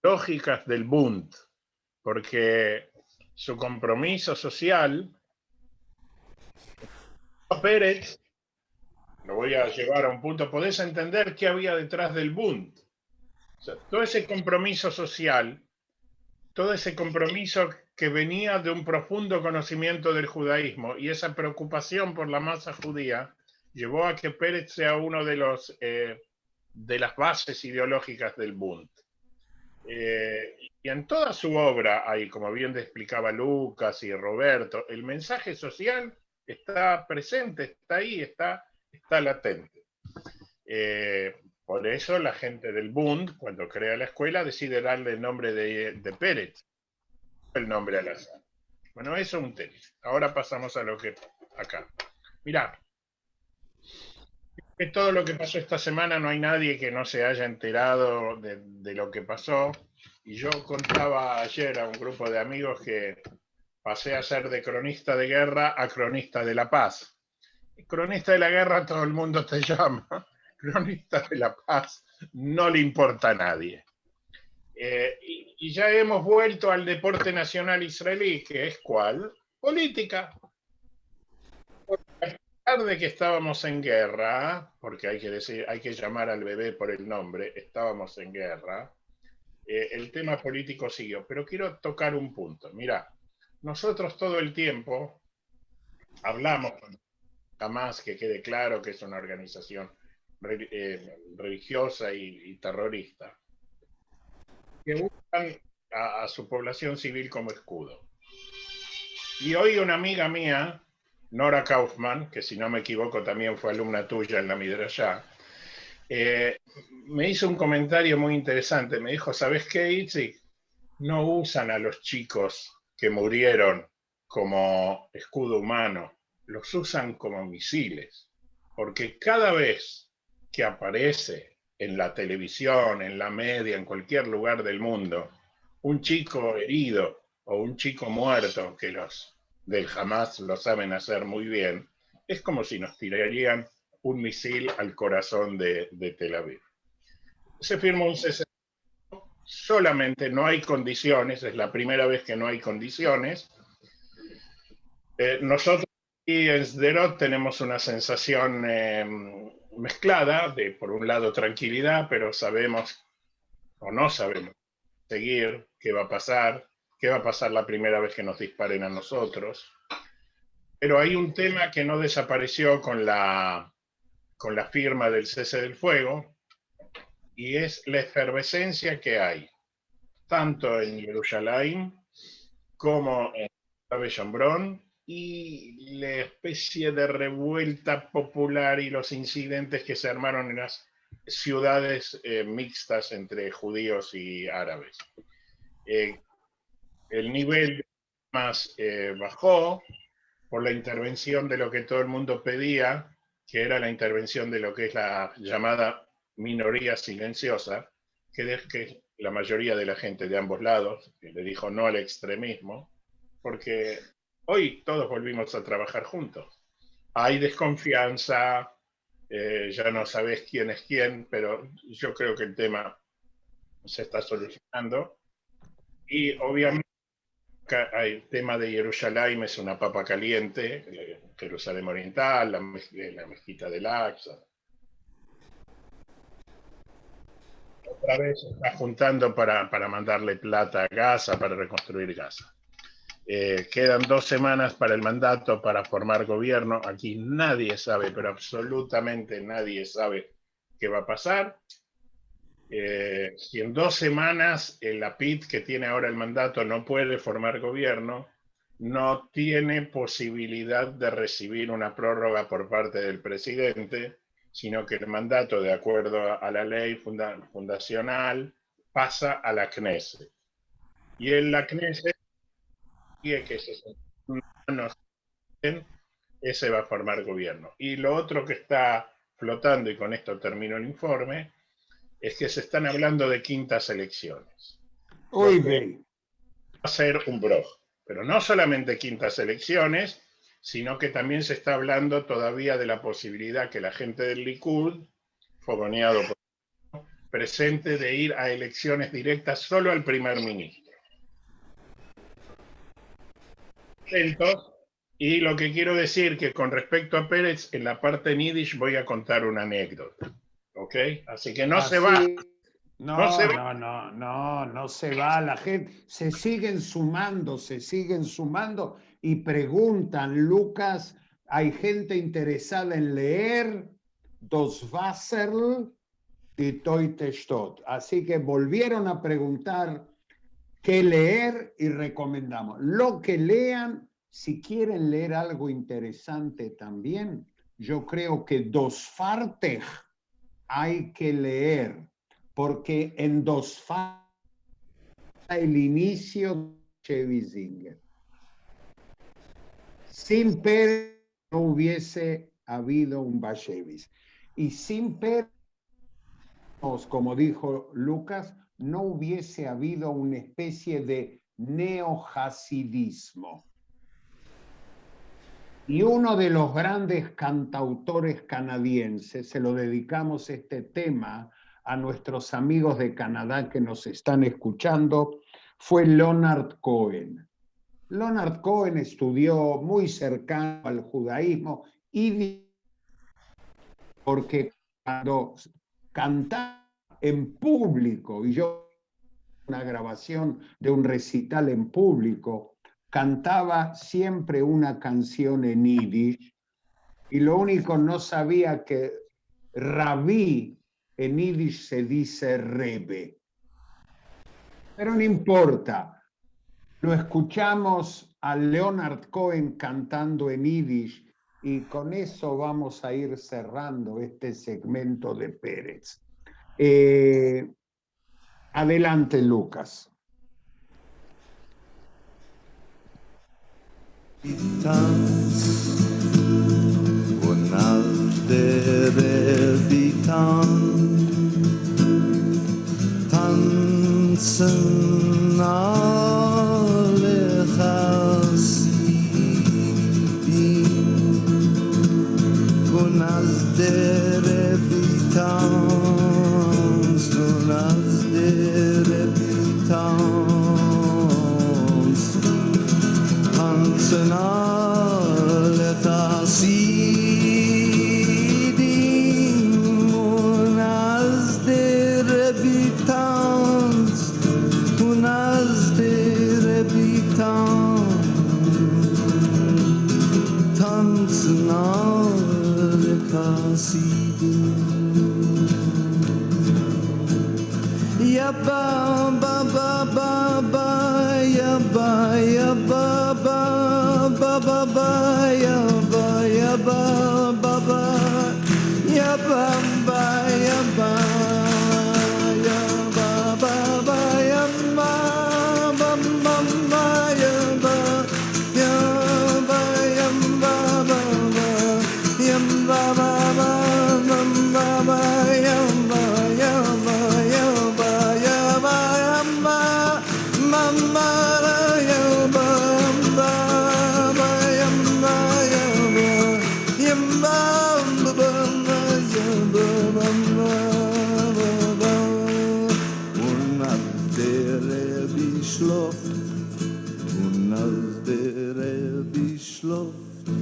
lógicas del Bund, porque su compromiso social Pérez, lo voy a llevar a un punto, podés entender qué había detrás del Bund. O sea, todo ese compromiso social, todo ese compromiso que venía de un profundo conocimiento del judaísmo y esa preocupación por la masa judía llevó a que Pérez sea uno de las bases ideológicas del Bund. Y en toda su obra, ahí, como bien explicaba Lucas y Roberto, el mensaje social está presente, está ahí, está latente. Por eso la gente del Bund, cuando crea la escuela, decide darle el nombre de Pérez, el nombre al azar. Bueno, eso es un tema. Ahora pasamos a lo que acá. Mirá, de todo lo que pasó esta semana no hay nadie que no se haya enterado de lo que pasó. Y yo contaba ayer a un grupo de amigos que pasé a ser de cronista de guerra a cronista de la paz. Cronista de la guerra todo el mundo te llama. Cronista de la paz no le importa a nadie. Y ya hemos vuelto al deporte nacional israelí, que es ¿cuál? Política. A pesar de que estábamos en guerra, porque hay que llamar al bebé por el nombre, estábamos en guerra, el tema político siguió. Pero quiero tocar un punto. Mirá, nosotros todo el tiempo hablamos, jamás que quede claro que es una organización religiosa y terrorista, que usan a su población civil como escudo. Y hoy una amiga mía, Nora Kaufman, que si no me equivoco también fue alumna tuya en la Midrashá, me hizo un comentario muy interesante. Me dijo, ¿sabes qué, Itzik? No usan a los chicos que murieron como escudo humano, los usan como misiles, porque cada vez que aparece en la televisión, en la media, en cualquier lugar del mundo, un chico herido o un chico muerto, que los del Hamas lo saben hacer muy bien, es como si nos tirarían un misil al corazón de Tel Aviv. Se firmó un cese, solamente no hay condiciones, es la primera vez que no hay condiciones. Nosotros aquí en Sderot tenemos una sensación mezclada de, por un lado, tranquilidad, pero sabemos o no sabemos seguir qué va a pasar la primera vez que nos disparen a nosotros. Pero hay un tema que no desapareció con la firma del cese del fuego, y es la efervescencia que hay, tanto en Jerusalén como en Abellombrón, y la especie de revuelta popular y los incidentes que se armaron en las ciudades mixtas entre judíos y árabes. El nivel más bajó por la intervención de lo que todo el mundo pedía, que era la intervención de lo que es la llamada minoría silenciosa, que es que la mayoría de la gente de ambos lados que le dijo no al extremismo, porque hoy todos volvimos a trabajar juntos. Hay desconfianza, ya no sabes quién es quién, pero yo creo que el tema se está solucionando. Y obviamente el tema de Jerusalén es una papa caliente, Jerusalén Oriental, la mezquita del Aqsa. Otra vez se está juntando para mandarle plata a Gaza, para reconstruir Gaza. Quedan 2 semanas para el mandato para formar gobierno. Aquí nadie sabe, pero absolutamente nadie sabe qué va a pasar. Si en 2 semanas el Lapid, que tiene ahora el mandato, no puede formar gobierno, no tiene posibilidad de recibir una prórroga por parte del presidente, sino que el mandato, de acuerdo a la ley fundacional, pasa a la Knesset. Y en la Knesset, que ese va a formar gobierno. Y lo otro que está flotando, y con esto termino el informe, es que se están hablando de quintas elecciones. Uy, va a ser un broj. Pero no solamente quintas elecciones, sino que también se está hablando todavía de la posibilidad que la gente del Likud, fogoneado por presente, de ir a elecciones directas solo al primer ministro. Atentos, Y lo que quiero decir que con respecto a Pérez, en la parte en Yiddish voy a contar una anécdota. ¿Ok? Así que no se va. Así, No se va. no se va. La gente se siguen sumando y preguntan, Lucas, hay gente interesada en leer Dos Wasser die Teute Stott. Así que volvieron a preguntar qué leer y recomendamos. Lo que lean, si quieren leer algo interesante también, yo creo que Dos Farteg hay que leer, porque en Dos Farteg el inicio de Chevy Zinger. Sin Pérez no hubiese habido un Bashevis. Y sin Pérez, como dijo Lucas, no hubiese habido una especie de neohasidismo. Y uno de los grandes cantautores canadienses, se lo dedicamos este tema a nuestros amigos de Canadá que nos están escuchando, fue Leonard Cohen. Leonard Cohen estudió muy cercano al judaísmo y porque cuando cantaba en público, y yo una grabación de un recital en público, cantaba siempre una canción en yiddish y lo único no sabía que rabí en yiddish se dice rebe. Pero no importa, lo escuchamos a Leonard Cohen cantando en yiddish y con eso vamos a ir cerrando este segmento de Pérez. Adelante, Lucas. Tanzen alle Chassidim und als der Rebbe tanzt und als der Rebbe tanzt tanzen alle Chassidim und als der Rebbe tanzt und als der Rebbe tanzt tanzen alle Chassidim. Ya ba ba ba ba ba ya ba ba ba ba ba ya ba ba ba ya ba ba ya ba ya ba ba ba ya ba ba ba ba ya ba ya ba ya ba ba ba ya ba ba ba ba ba ya ba ya ba ya ba ya ba ya ba mama ya ba ba ba ya ba ya ba ya ba ba ba ya ba ba ba und als der Rebbe schläft und als der Rebbe schläft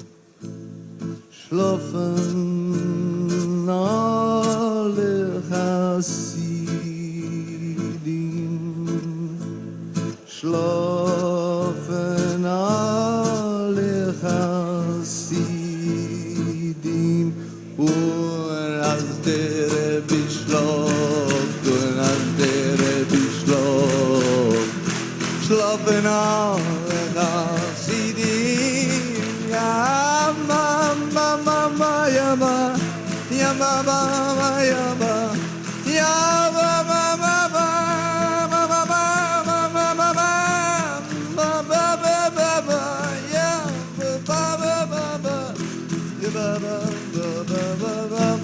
schlafen alle Chassidim, schlafen alle Chassidim, und als der Rebbe schläft, und als der Rebbe schläft, schlafen alle Chassidim, ja, mama, mama, ja, ma, ja, mama, ja, ma, ja, mama, mama, mama, mama, mama, mama, mama, ja, mama, mama, ja, mama, mama.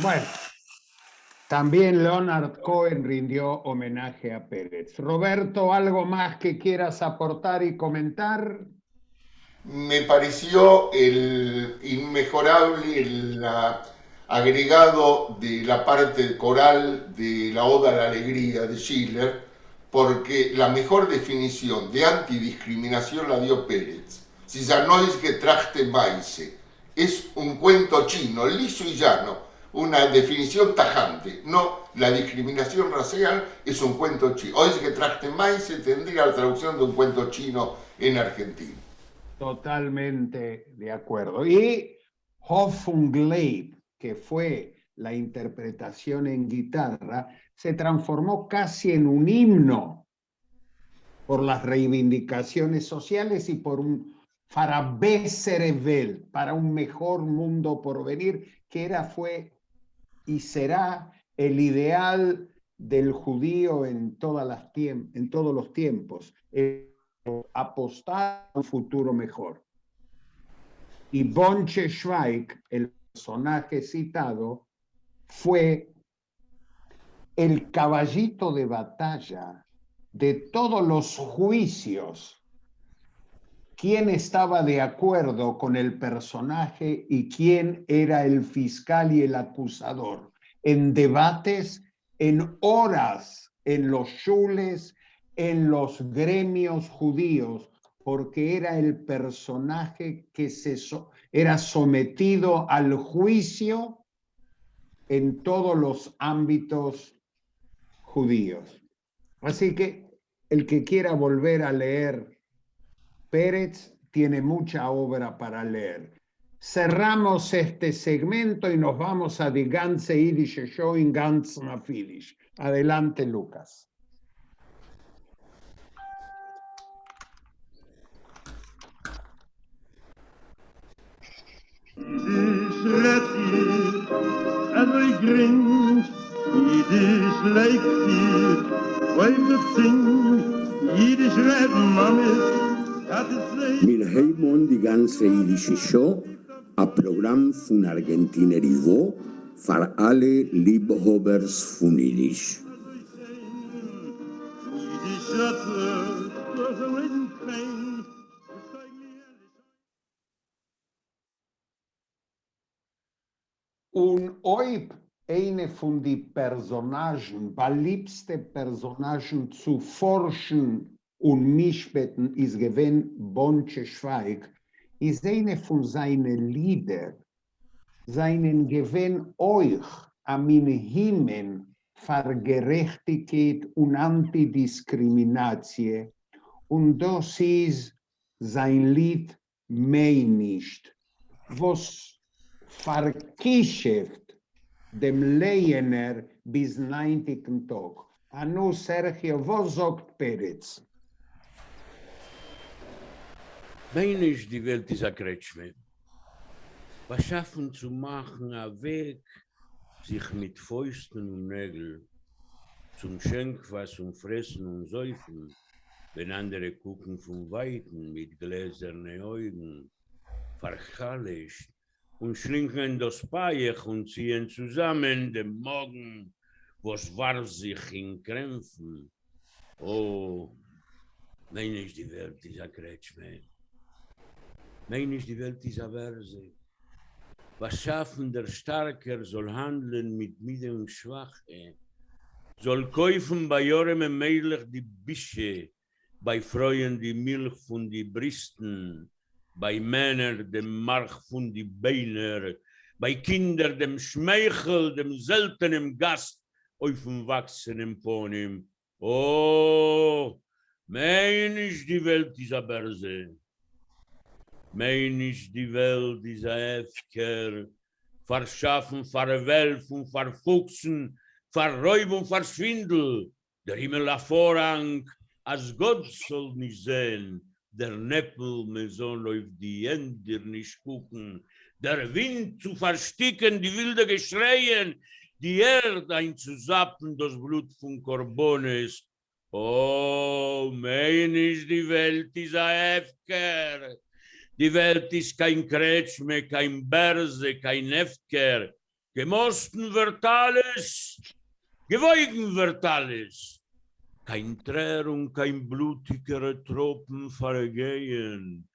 Bueno, también Leonard Cohen rindió homenaje a Pérez. Roberto, ¿algo más que quieras aportar y comentar? me pareció el inmejorable el agregado de la parte coral de la Oda a la Alegría de Schiller, porque la mejor definición de antidiscriminación la dio Pérez. Si ya no es que trachte maise, es un cuento chino, liso y llano, una definición tajante. No, la discriminación racial es un cuento chino. Hoy es que trachte maise tendría la traducción de un cuento chino en Argentina. Totalmente de acuerdo. Y Hoffnungleib, que fue la interpretación en guitarra, se transformó casi en un himno por las reivindicaciones sociales y por un para bessere Welt, para un mejor mundo por venir, que era, fue y será el ideal del judío en todos los tiempos. Apostar a un futuro mejor. Y Bonche Schweik, el personaje citado, fue el caballito de batalla de todos los juicios. ¿Quién estaba de acuerdo con el personaje y quién era el fiscal y el acusador? En debates, en horas, en los shules, en los gremios judíos, porque era el personaje que era sometido al juicio en todos los ámbitos judíos. Así que el que quiera volver a leer Pérez tiene mucha obra para leer. Cerramos este segmento y nos vamos a Die ganze Yidische Show in ganz Mafilisch. Adelante, Lucas. Mir Heimon die ganze Yidische Show, a Programm von Argentiner Ivo, für alle Liebhabers von Yiddish. Und oib eine von die Personagen, liebste Personagen zu forschen und mischbeten ist gewesen Bonche Schweik, ist eine von seinen Lieder, seinen gewinn euch am Himmel für Gerechtigkeit und Antidiskriminatie, und das ist sein Lied Mei nicht, was verkischeft dem Lehener bis 90. Tag. Anu, Sergio, was sagt Pérez? Meinisch, die Welt ist ein Kretschme. Was schaffen zu machen, ein Weg, sich mit Fäusten und Nägeln zum Schenkwas und Fressen und Säufen, wenn andere gucken von Weiten mit gläsernen Augen, verhallischt und schlinken das Pajech und ziehen zusammen den Morgen, was warf sich in Krämpfen. Oh, meinisch, die Welt ist ein Kretschme. Meinisch, die Welt ist eine Verse. Was schaffen der Starker soll handeln mit Mide und Schwache, soll kaufen bei Jorem Meilich die Bische, bei Freuen die Milch von die Bristen, bei Männern dem Mark von die Beiner, bei Kindern dem Schmeichel, dem seltenen Gast, auf dem wachsenen Ponym. Oh, meinisch, die Welt ist eine Verse. Meinisch die Welt dieser Hefker, verschaffen, verwelfen, verfuchsen, verräuben, verschwindel, der Himmel a Vorrang, als Gott soll nicht sehen, der Neppel mir soll auf die Hände nicht gucken, der Wind zu versticken, die wilde Geschreien, die Erde einzusappen, das Blut von Korbones. Oh, meinisch die Welt dieser Hefker. Die Welt ist kein Kretschme, kein Berse, kein Hefker. Gemosten wird alles, gewogen wird alles. Kein Trär und kein blutiger Tropfen vergehen.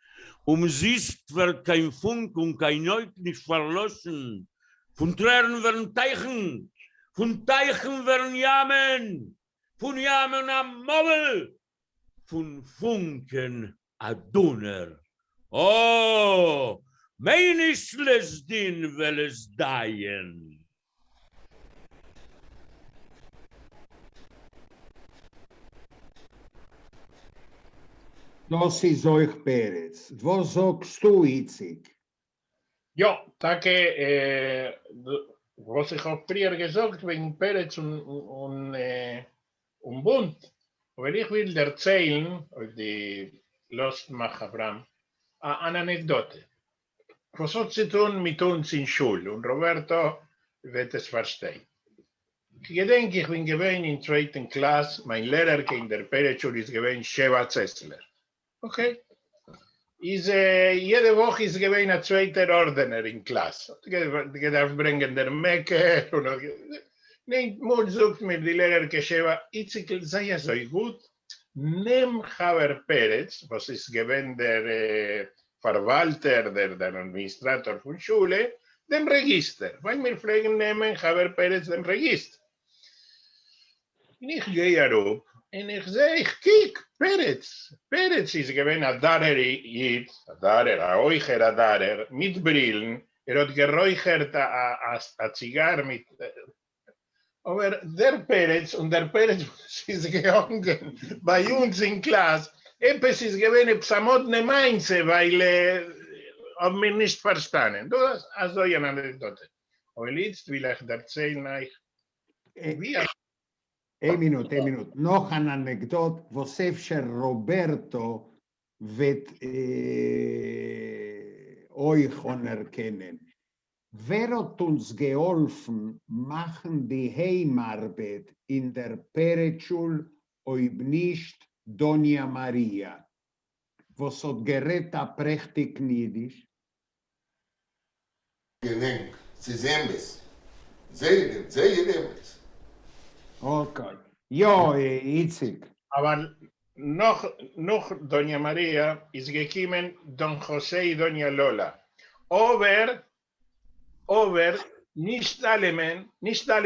Siehst wird kein Funk und kein Neut nicht verlassen. Von Tränen werden Teichen, von Teichen werden Jamen, von Jamen am Mobbel, von Funken a Donner. Oh, meines Lesdin will es deien. Das ist euch Peretz. Was sagst du, Itzik? Ja, danke. Was ich auch früher gesagt wegen Peretz und Bund. Aber ich will erzählen, die Lostmach Abraham, eine Anekdote. Was hat zu tun mit uns in Schule? Und Roberto wird es verstehen. Ich denke, ich bin gewesen in 2. Klasse, mein Lehrer in der Peretz-Schule ist gewesen Sheva Zessler. Okay. Jede Woche ist gewesen ein 2. Ordner in Klasse. Ich darf bringen der Mecke. Nicht mal sagt mir die Lehrer Sheva, Itzik, sei ja so gut. Nimm Haber Peretz, was ist gewesen der Verwalter, der Administrator von Schule, dem Register. Weil wir fragen, nehmen Haber Peretz dem Register. Und ich gehe herup und ich sehe, ich kiek, Peretz. Peretz ist gewesen ein Darer, ein Eucher Darer, mit Brillen. Hat geräuchert a Zigarre mit... Aber der Peretz ist gegangen bei uns in Klasse. Etwas ist gewesen, Psamotne Mainze, weil haben wir nicht verstanden. Das ist also eine Anekdote. Aber jetzt will ich erzählen euch, wie... Ein Minute. Noch eine Anekdote, wo Sefscher Roberto wird euch anerkennen. Wer hat uns geholfen, machen die Heimarbeit in der Peretz-Schule, ob nicht Doña Maria, was hat gerät a prächtig Niedisch? Gedenk, sie sehen es. Sehen es. Okay. Ja, Itzik. Aber noch Doña Maria ist gekommen, Don José und Doña Lola. Aber nicht alle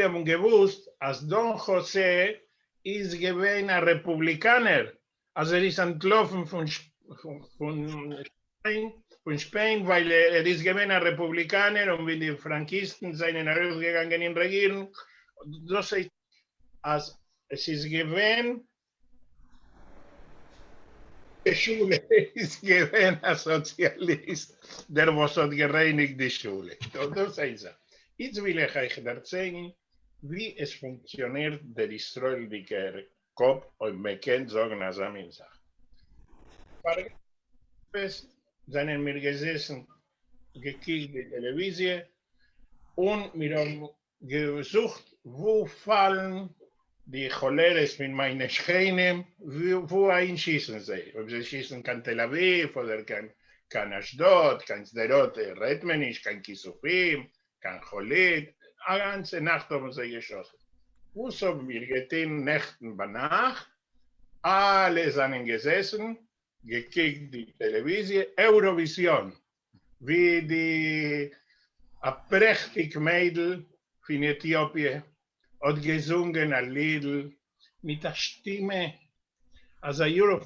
haben gewusst, als Don José ist gewesen ein Republikaner. Also ist entlaufen von Spanien, weil ist gewesen ein Republikaner und wie die Frankisten seien herausgegangen in Regierung. Das heißt, als es ist gewesen, die Schule ist gewesen ein Sozialist, der was hat gereinigt die Schule. Das heißt, jetzt will ich euch erzählen, wie es funktioniert, der israelische Kopf, und man kann sagen, als Sache. Sind wir gesessen, gekickt die Television und wir haben gesucht, wo fallen die Choleres mit meinen Schreinen, wo einschießen sie. Ob sie schießen kann Tel Aviv oder kann Ashdod, kann Sderot, redet man nicht, kann Kisufim, kann Cholet. Eine ganze Nacht haben sie geschossen. Was haben wir getan, Nächten bei Nacht? Alle sind gesessen, gekickt die Television, Eurovision, wie die prächtige Mädel von Äthiopien hat gesungen ein Lied mit der Stimme. Also Europe,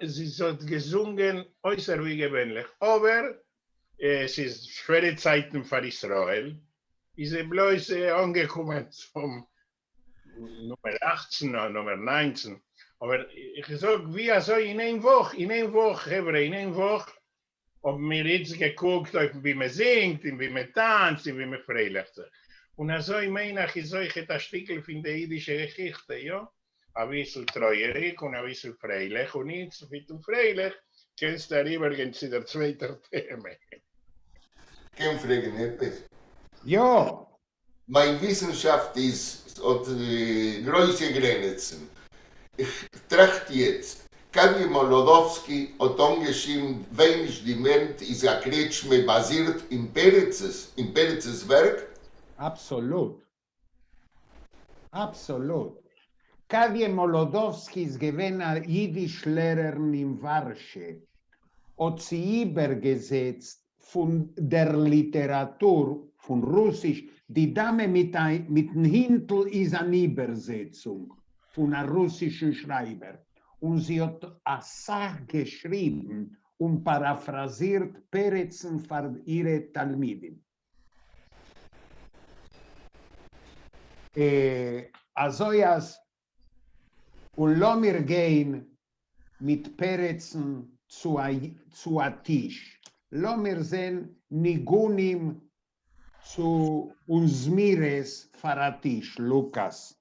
sie hat gesungen äußerst wie gewöhnlich. Aber es ist schwere Zeiten für Israel. Ist bloß angekommen vom Nummer 18 oder Nummer 19. Aber ich sage, wie also in einer Woche, haben wir jetzt geguckt, wie man singt, wie man tanzt, wie man freilich ist. Und also ich meine, ich sage, das Stückchen von der jüdischen Geschichte, ja? Ein bisschen treuerig und ein bisschen freilich. Und nicht so viel freilich, kannst du darüber zu der zweiten Thema. Kein Fragen etwas? Ja. Meine Wissenschaft ist große Grenzen. Ich trachte jetzt. Kadi Molodowski hat angeschrieben, wenig dement ist ein Kretschme basiert in Peretzes Werk. Absolut. Kadie Molodowski ist gewesen ein Jiddisch-Lehrer in Warsche. hat sie übergesetzt von der Literatur, von Russisch. Die Dame mit dem Hintel ist eine Übersetzung von einem russischen Schreiber. Und sie hat eine Sache geschrieben und paraphrasiert Peretzen für ihre Talmidim. Also und lassen wir gehen mit Peretzen zu a Tisch. Lassen wir sehen Nigunim zu uns Mires für a Tisch, Lukas.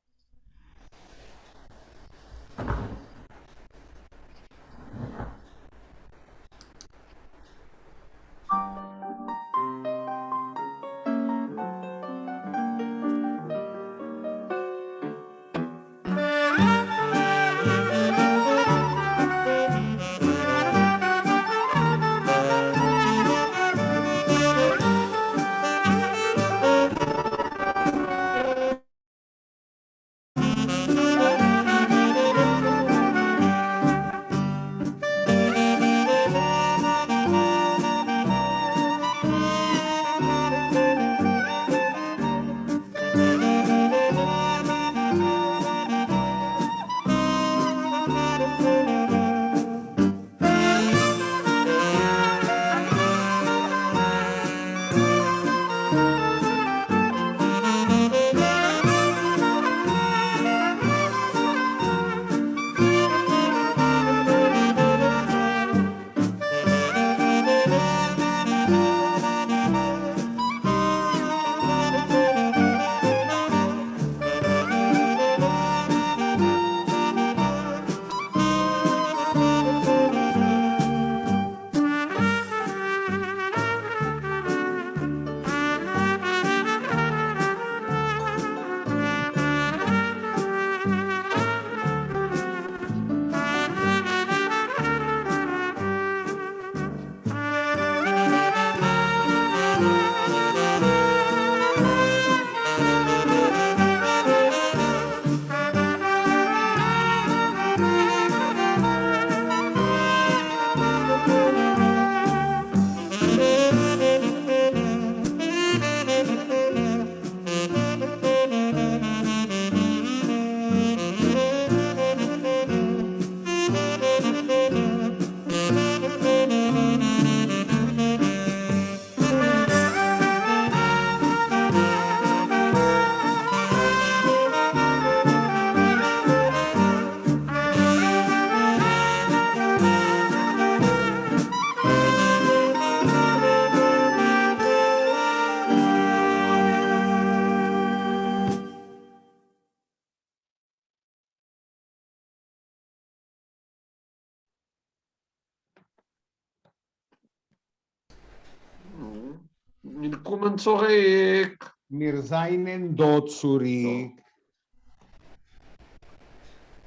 Willkommen zurück. Wir seien dort zurück.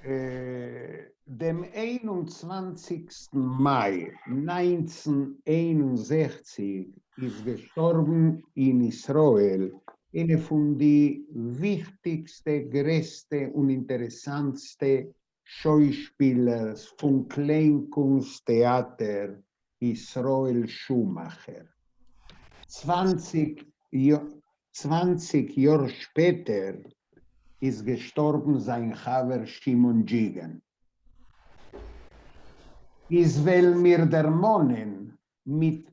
Dem 21. Mai 1961 ist gestorben in Israel eine von den wichtigsten, größten und interessantsten Schauspieler vom Kleinkunsttheater Israel Schumacher. 20 Jahre später ist gestorben sein Haver Shimon Jigen. Is will mir der Monen mit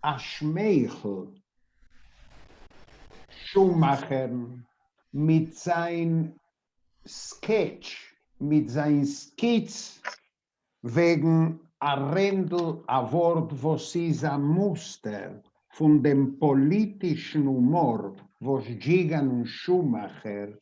Aschmeichel Schumacher mit sein Sketch, mit sein Skizz wegen a Rendel, a Wort, was ist ein Muster von dem politischen Humor, was Jigen und Schumacher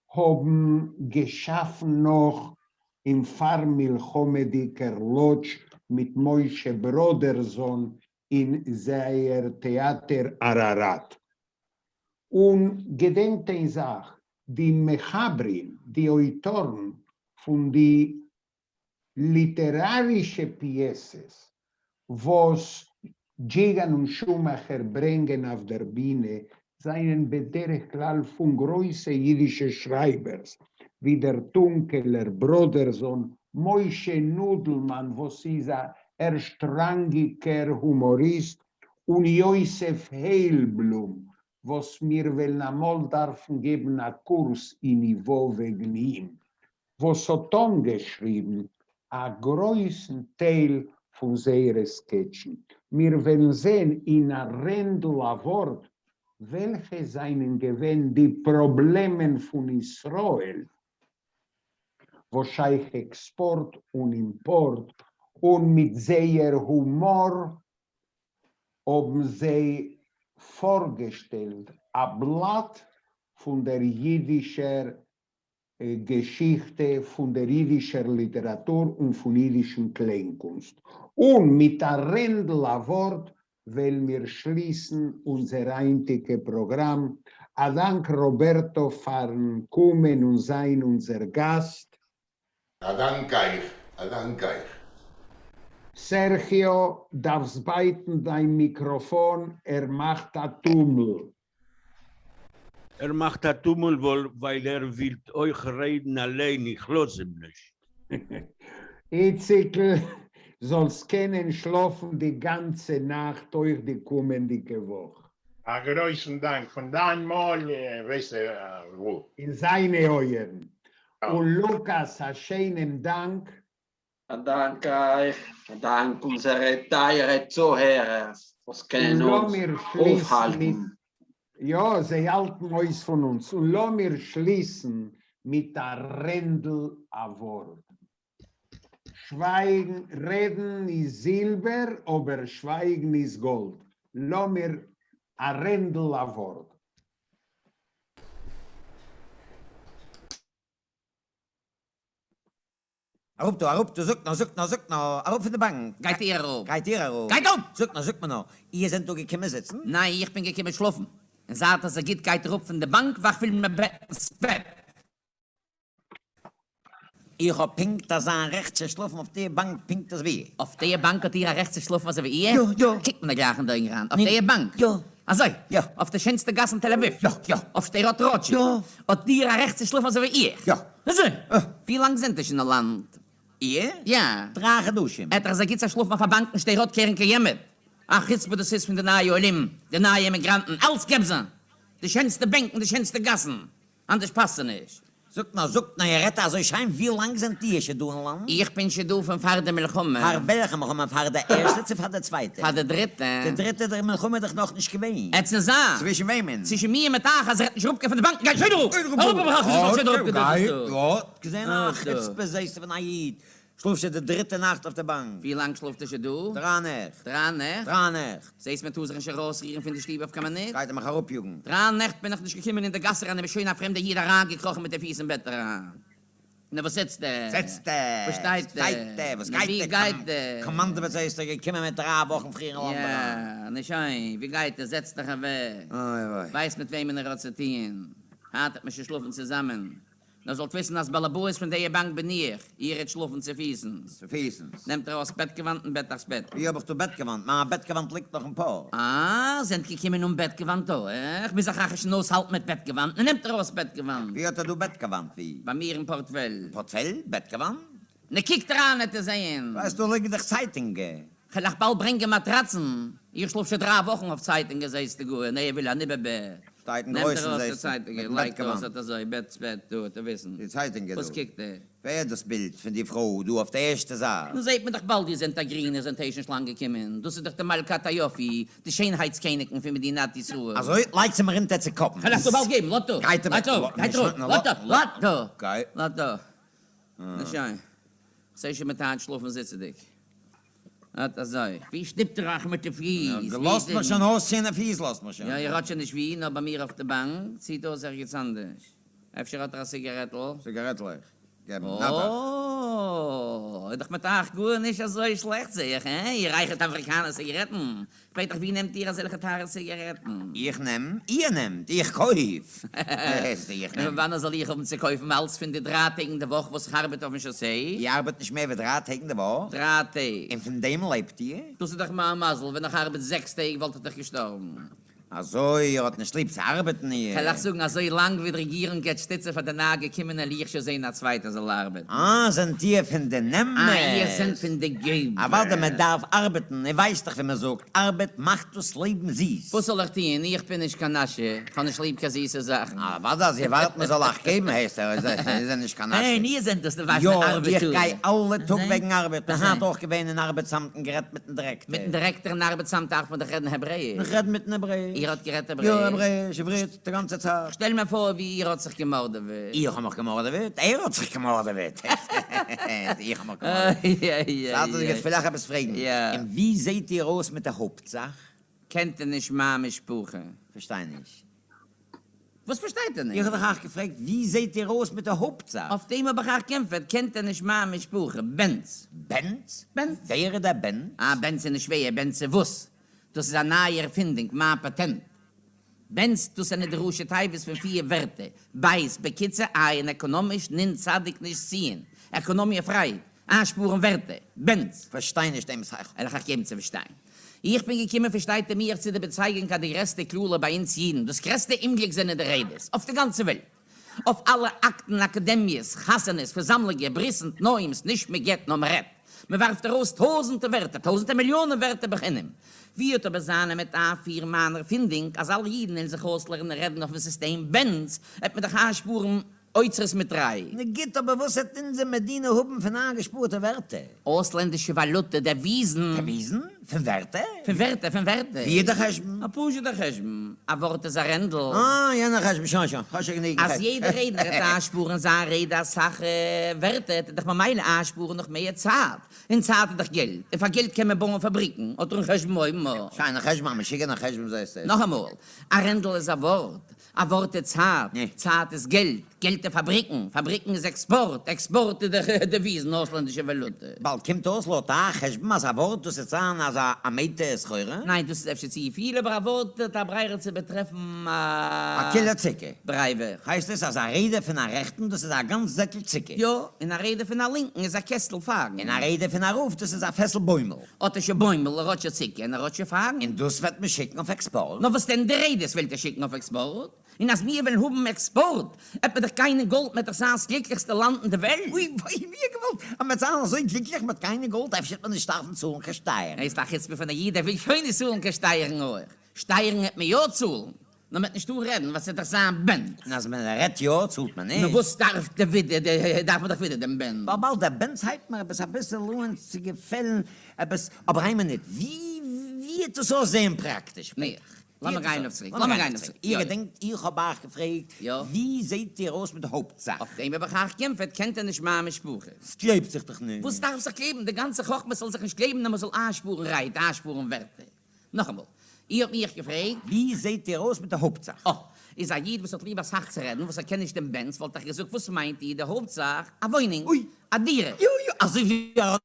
haben geschaffen noch im Farmilchomediker Lodge mit Moshe Broderson in seiner Theater Ararat. Und gedenkt in Sach, die Mechabrin, die Autoren von die literarische Pieces, was Jigen und Schumacher bringen auf der Bühne, seien bederich klar von großen jüdischen Schreibers, wie der Tunkeler, Broderson, Moshe Nudelmann, was ist strangiger Humorist und Josef Heilblum, was mir will einmal darfen geben a Kurs in Niveau wegen ihm, was hat dann geschrieben, a größten Teil von seinen Sketchen. Wir werden sehen in a Rendel a Wort, welche seien gewesen die Probleme von Israel, wahrscheinlich Export und Import, und mit sehr Humor haben sie vorgestellt, ein Blatt von der jüdischen Geschichte, von der jüdischen Literatur und von jüdischen Kleinkunst. Und mit der Rendel a Wort wollen wir schließen unser einziges Programm. Dank Roberto für kommen und sein unser Gast. Danke euch, danke euch. Sergio, darfst beiten dein Mikrofon, macht a Tummel. Macht ein Tummel, weil will euch reden allein, ich los ihm nicht. Itzikel sollst können schlafen die ganze Nacht durch die kommende Woche. A großen Dank. Von dann mal, weißt du, wo. In seine Euren. Und Lukas, a schönen Dank. Danke euch, dank unsere teuren Zuhörer, was können uns aufhalten. Ja, sie halten uns von uns. Und lassen wir schließen mit der Rendel a Wort. Schweigen, reden ist Silber, aber Schweigen ist Gold. Lassen wir a Rendel a Wort. Arup, du suck noch, Arup von der Bank. Geht ihr auf? Geht ihr auf? Geht auf! Suck noch. Ihr sind doch gekommen sitzen? Nein, ich bin gekommen schlafen. Er sagt, dass geht auf von der Bank, wach will mir ins Bett. Ich hab pinkt, dass ein rechts geschlafen auf der Bank, pinkt das wie. Auf der Bank hat ihr rechts geschlafen, was wie ihr? Ja. Kickt mir gleich in den Rand. Auf der Bank? Ja. Also, ja. Auf der schönste Gasse in Tel Aviv? Ja. Auf der Rotrotsche? Ja. Und ihr rechts geschlafen, was wie ihr? Ja. Also, wie lang sind das in der Land? Ihr? Ja. Trage Duschen. Etwa, gibt's ein Schlaf auf der Bank und steht Rotkehren gejemet. Ach, jetzt, wo das ist von den neuen Olim, den neuen Immigranten, alles gibt's sie. Die schönste Bänken, die schönste Gassen. Anders passt nicht. Suck noch, ihr Retter, also schein, wie lang sind die schon du in Land? Ich bin schon du von Vater Melchumme. Für welche Melchumme? Für der erste oder für der zweite? Für der dritte. Der dritte, der Melchumme doch noch nicht gewähnt. Jetzt ist er. Zwischen wem? Zwischen mir mit Tag, als nicht Rupke von der Bank. Geh, schön du! Ja, gesehen, ach, jetzt besäßt du von Aid. Schlufst du die dritte Nacht auf der Bank? Wie lang schluft du? 3 Nächte. 3 Nächte? 3 Nächte. Siehst du, mit Huserisch rausrieren von der Stiebe auf kann man nicht? Geht mich herup, Jugend. 3 Nächte bin ich nicht gekommen in der Gasse ran, aber schön nach Fremde jeder rangekrochen mit der Fies im Bett ran. Na, was sitzt der? Sitzt der? Was steht der? Was Na, geht wie der? geht der? Kommando, was heißt der? Gekommen mit 3 Wochen früher in London. Ja, nicht schön. Wie geht der? Setzt dich weg. Weiß mit wem in der Razzetien. Hat mich geschlafen zusammen. Na sollt wissen, dass Balabois von der Bank bin ich. Ihr hat schlafen zu Fiesens. Zu Fiesens? Nehmt aus Bettgewand und Bett aufs Bett. Wie hab ich du Bettgewand? Mein Bettgewand liegt noch ein paar. Ah, sind gekommen Bettgewand auch, Ich muss auch ein aushalten mit Bettgewand. Nehmt aus Bettgewand. Wie hat du Bettgewand, wie? Bei mir im Portfell. Portfell? Bettgewand? Ne, kick dran, nicht zu sehen. Weißt du, liegen dich Zeitungen? Ich lach bald bringen Matratzen. Ich schlaf schon 3 Wochen auf Zeitungen, sagst du gut. Nee, ich will auch nicht mehr. Zeiten größen, sagst du. Zeitungen, like das, hat er so, Bett, du, du wissen. Die Zeitungen, Was kickt der? Wer das Bild von die Frau, du auf der erste Saal? Nun seht mir doch bald, die sind da grüne, sind schon lang gekommen. Du sind doch der Malka Tayofi, die Schönheitskönigin für Medinati zu. Also, leid sie mir in den Kopf. Lass du bald geben, Lotto. Lotto. Lotto. Na schön. Sei schon mit der Hand schlafen, sitze dich. Also, wie schnippt er auch mit der Fies? Lass mich schon aussehen, der Fies, lass mich schon. Ja, ihr hat schon nicht wie ihn, aber bei mir auf der Bank zieht aus jetzt anders. Efter hat er eine Zigarette. Zigarette, geben. Oh, doch mit Tag gut nicht so schlecht, sehe ich, Ihr reicht Afrikaner Zigaretten. Peter, wie nehmt ihr solche Zigaretten? Ich nehm, ihr nehmt, ich kauf. Wann soll ich um zu kaufen, als für die 3 Tage in der Woche, was ich arbeite auf dem Chaussee? Ich arbeite nicht mehr wie 3 Tage in der Woche. 3 Tage. Und von dem lebt ihr? Du sie doch mal ein Masel, wenn ich arbeite 6 Tage, wollte ich gestorben. Also, ihr habt nicht lieb zu arbeiten hier. Ich will sagen, so lang wie die Regierung jetzt stütze von der Nage kommen, ich schon sehen, als Zweiter soll arbeiten. Ah, sind die von den Nemmen? Ihr sind von der Geber. Aber warte, man darf arbeiten. Ich weiß doch, wie man sagt, Arbeit macht das Leben süß. Wo soll ich tun? Ich bin nicht Kanasche. Kann ich lieb keine süße Sachen. Ah, warte, Sie warten, man soll auch geben, heißt er. Sie sind nicht Kanasche. Hey, nie sind das, was Jo, Arbeit ich tun. gehe alle Tag wegen Arbeit. Man hat auch gewähnt in Arbeitsamten gerät mit dem Direktor. Mit dem Direktor in Arbeitsamt auch von der Reden Hebräisch. Ich rede mit dem Hebräisch. Ihr hat geredet Ja, Hebräisch. Hebräisch, die ganze Zeit. Stell mir vor, wie ihr hat sich gemordet wird. Ich hab mich gemordet wird. Er hat sich gemordet wird. Ich hab mich gemordet. Lass uns jetzt vielleicht etwas fragen. Ja. Und wie seht ihr aus mit der Hauptsache? Kennt ihr nicht Mama Spuche? Verstehe nicht. Was versteht ihr nicht? Ich hab doch auch gefragt, wie seht ihr aus mit der Hauptsache? Auf dem habe ich auch gekämpft. Kennt ihr nicht Mama Spuche? Benz. Benz? Benz. Wäre der Benz? Ah, Benz ist nicht schwer, Benz ist wuss. Das ist eine neue Erfindung, mein Patent. Benz, das ist eine drusche Teibes von 4 Werte. Beiß, bekitze, ein ökonomisch, zadig nicht ziehen. Ökonomie frei, Anspuren Werte. Benz. Verstehe nicht dem Sache. Ich kann geben zu verstehen. Ich bin gekommen, versteht mir zu der Bezeichnung, kann die Reste Klule bei uns jeden. Das größte Imblick sind der Redes. Auf der ganzen Welt. Auf alle Akten, Akademies, Hassanes, Versammlungen, Brissend, Neuems, nicht mehr geht, noch mehr Rett. Man warf daraus tausende Werte, tausende Millionen Werte beginnen. Wie hat aber seine mit A4 Manner Finding, als alle Jeden in sich auslernen, reden auf dem System Benz, hat man doch Anspuren äußeres mit 3. Ne geht aber, was hat in der Medina Huben von angespurte Werte? Ausländische Valute, der Wiesen. Der Wiesen? Von Werte? Von Werte. Wie der Cheshm? A Pusche der Cheshm. A Wort ist a Rendel. Ah, ja, na Cheshm, schon. Hast du genug Als jeder Redner hat Anspuren, seine Rede, Sache, Werte, hat doch mal meine Anspuren noch mehr Zeit. In Zeit hat doch Geld. Und für Geld können wir bauen Fabriken. Oder ein Cheshm immer. Schein, ein Cheshm, aber schicken ein Cheshm, so ist es. Noch einmal. A Rendel ist a Wort. A Wort ist Zeit. Zeit ist Geld. Geld der Fabriken. Fabriken ist Export. Export der Wiesen, ausländische Valute. Bald kommt aus, da Cheshm, als ein Wort, du sitzt an, als ein Meite ist gehören? Nein, das ist FCC. Viele Worte, da Breire zu betreffen, A Killer Zicke. Breive. Heißt es, als eine Rede von einer Rechten, das ist ein ganz Säckel Zicke. Ja, in der Rede von der Linken ist ein Kesselfagen. In einer Rede von einer Ruf, das ist ein Fesselbäumel. Ottische Bäumel, ein Rotsche Zicke, ein Rotsche Fagen. Und das wird man schicken auf Export. Na, was denn der Rede ist, will der schicken auf Export? Und als wir wollen haben Export, hat man doch keine Gold mit das glücklichste Land in der Welt. Wie gewollt. Aber mit so glücklich mit keine Gold, da wird man nicht davon zu und gesteuern. Ich sag jetzt, von jeder will keine Zuhlen gesteuern auch. Steuern hat man ja Zuhlen. Na, mit nicht du reden, was ist das an Ben? Und als man redt, ja, zahlt man nicht. Na, was darf man doch wieder den Ben? Aber bald der Ben zeigt mir, ein bisschen lohnt zu gefällen, aber einmal nicht. Wie ist das so sehr praktisch? Nee. Lass mal rein auf zurück. Ihr denkt, ich hab auch gefragt, wie seht ihr aus mit der Hauptsache? Auf dem habe ich auch gekämpft, kennt ihr nicht Mama Spuche. Es klebt sich doch nicht. Was darf sich kleben? Der ganze Kochmann soll sich nicht kleben, man soll Anspuren reiten, Anspuren Werte. Noch einmal. Ihr habt mich gefragt, wie seht ihr aus mit der Hauptsache? Oh, ich sag, jeder muss lieber Sache zu reden, was erkenne ich den Benz, wollte ich gesagt, was meint ihr, der Hauptsache? A Wohnung, a Dieren. Also wir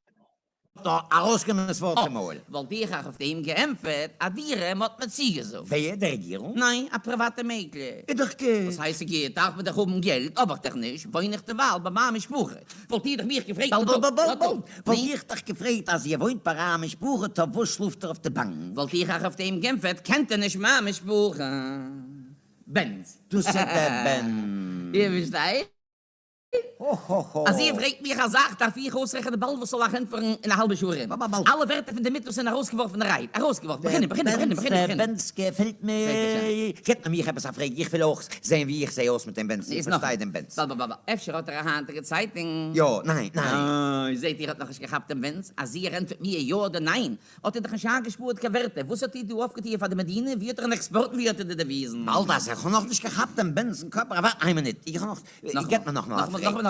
da rausgenommenes Wort mal. Weil die auch auf dem geämpft, a Dieren hat man Ziege so. Wer, der Regierung? Nein, a private Mädchen. Ich doch geht. Was heißt, geht, darf man doch um Geld, aber doch nicht, wohin ich der Wahl, bei Mama Spuche. Wollt ihr doch mich gefragt? Wollt ihr doch gefragt, als ihr wohnt bei Mama Spuche, wo schläft auf der Bank? Wollt ihr auch auf dem geämpft, kennt ihr nicht Mama Spuche? Benz. Du seid der Ben. Ihr versteht? Als ihr fragt mich, sagt, darf ich ausrechnen, der Ball, was soll er für eine halbe Schuhe rennen? Alle Werte von der Mitte sind herausgeworfen in der Reihe. Herausgeworfen. Beginnen. Der Benz gefällt mir. Gebt mir mich etwas auf Regen. Ich will auch sehen, wie ich sehe aus mit dem Benz. Ich verstehe den Benz. Efter hat eine handige Zeitung. Ja, nein. Ihr seht, ihr habt noch nicht gehabt, den Benz. Als ihr rennt mit mir, ja oder nein. Hat ihr doch nicht angespurt, keine Werte. Wo hat ihr aufgeteert von der Medina? Wie hat er einen Export, wie hat er die Wiesen? Bald, das habe noch nicht gehabt, den Benz im Körper. Aber eine Minute. Ich geb mir noch.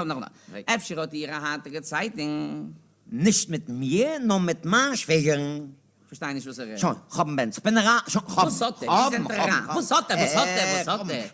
Noch. Efter hat ihre handige Zeitung. Nicht mit mir, nur mit Marschwegern. Verstehe nicht, was er redet. Schon, haben Benz. Bin schon, was hat er? Was hat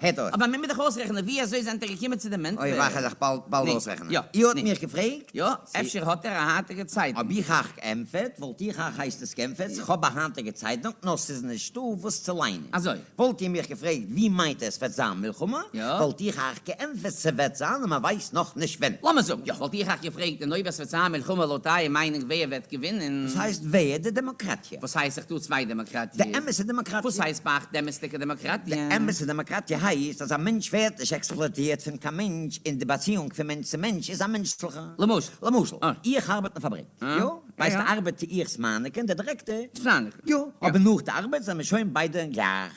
er? Aber wenn wir doch ausrechnen, wie sind er gekommen zu dem Menschen? Oh, ich wache doch bald ausrechnen. Ja. Ihr habt mich gefragt? Ja, Efter hat er eine hartige Zeitung. Aber ich habe geämpft, wollt ihr heißt es geämpft, ich habe eine hartige Zeitung, noch ist es nicht du, was zu leinen. Also. Wollt ihr mich gefragt, wie meint es, wird sein willkommen? Ja. Wollt ihr geämpft, sie wird sein, man weiß noch nicht, wenn. Lass mal so. Ja. Wollt ihr gefragt, neu was wird sein willkommen, Lotai, Meinung, wer wird gewinnen? Das heißt, wer, der Demokratie. Demokratie. Was heißt, ich tue zwei Demokratien? Die emse Demokratie. Was heißt, Bach, dämmerstige Demokratie? Die emse Demokratie heißt, dass ein Mensch wird nicht exploitiert von kein Mensch in der Beziehung von Mensch zu Mensch, ist ein menschlicher... Lamus. Lamusel. Ah. Ich arbeite in der Fabrik. Jo? Weißt du, arbeite ich Manneken, der Direkte. Manneken. Jo. Aber nach der Arbeit sind wir schon beide gleich.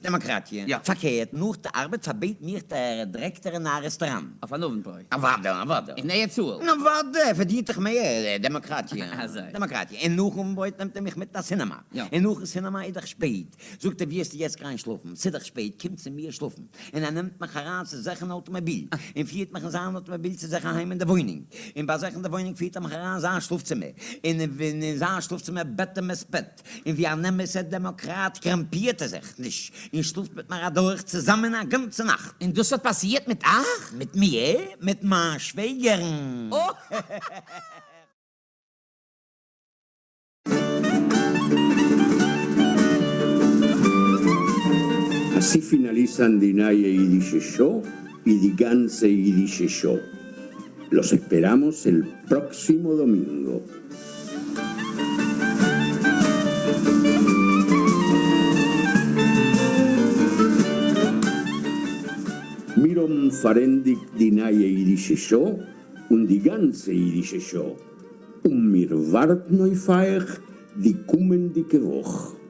Demokratie. Ja. Verkehrt. Nach der Arbeit verbietet mir der Direktor in ein Restaurant. Auf ein Ovenbräu. Warte. Ich nähe zu. Na, warte, verdient doch mehr, Demokratie. Also. Demokratie. En nog een boy nimmt mich mit das Cinema. Ja. En nog een Cinema ist doch spät. Sogt er, wie ist jetzt rein schlafen? Ist doch spät, kommt zu mir schlafen. En nimmt mich heran zu sich ein Automobil. En fährt mich in sein Automobil zu sich heim in der Wohnung. En bei sich in der Wohnung fährt er mich heran sein Schlafzimmer. En in sein Schlafzimmer bett er mit Bett. En wie nehmen sie Demokrat, krempiert er sich nicht. En schläft mit mir durch zusammen eine ganze Nacht. Und das hat passiert mit Ach? Mit mir? Mit meinen Schwägern. Oh! Así finalizan Dinaye Yiddish Show y Die ganze Yiddish Show. Los esperamos el próximo domingo. Mirom Farendik Dinaye Yiddish Show und Die ganze Yiddish Show. Und mir wart neu feich die kommende Woche.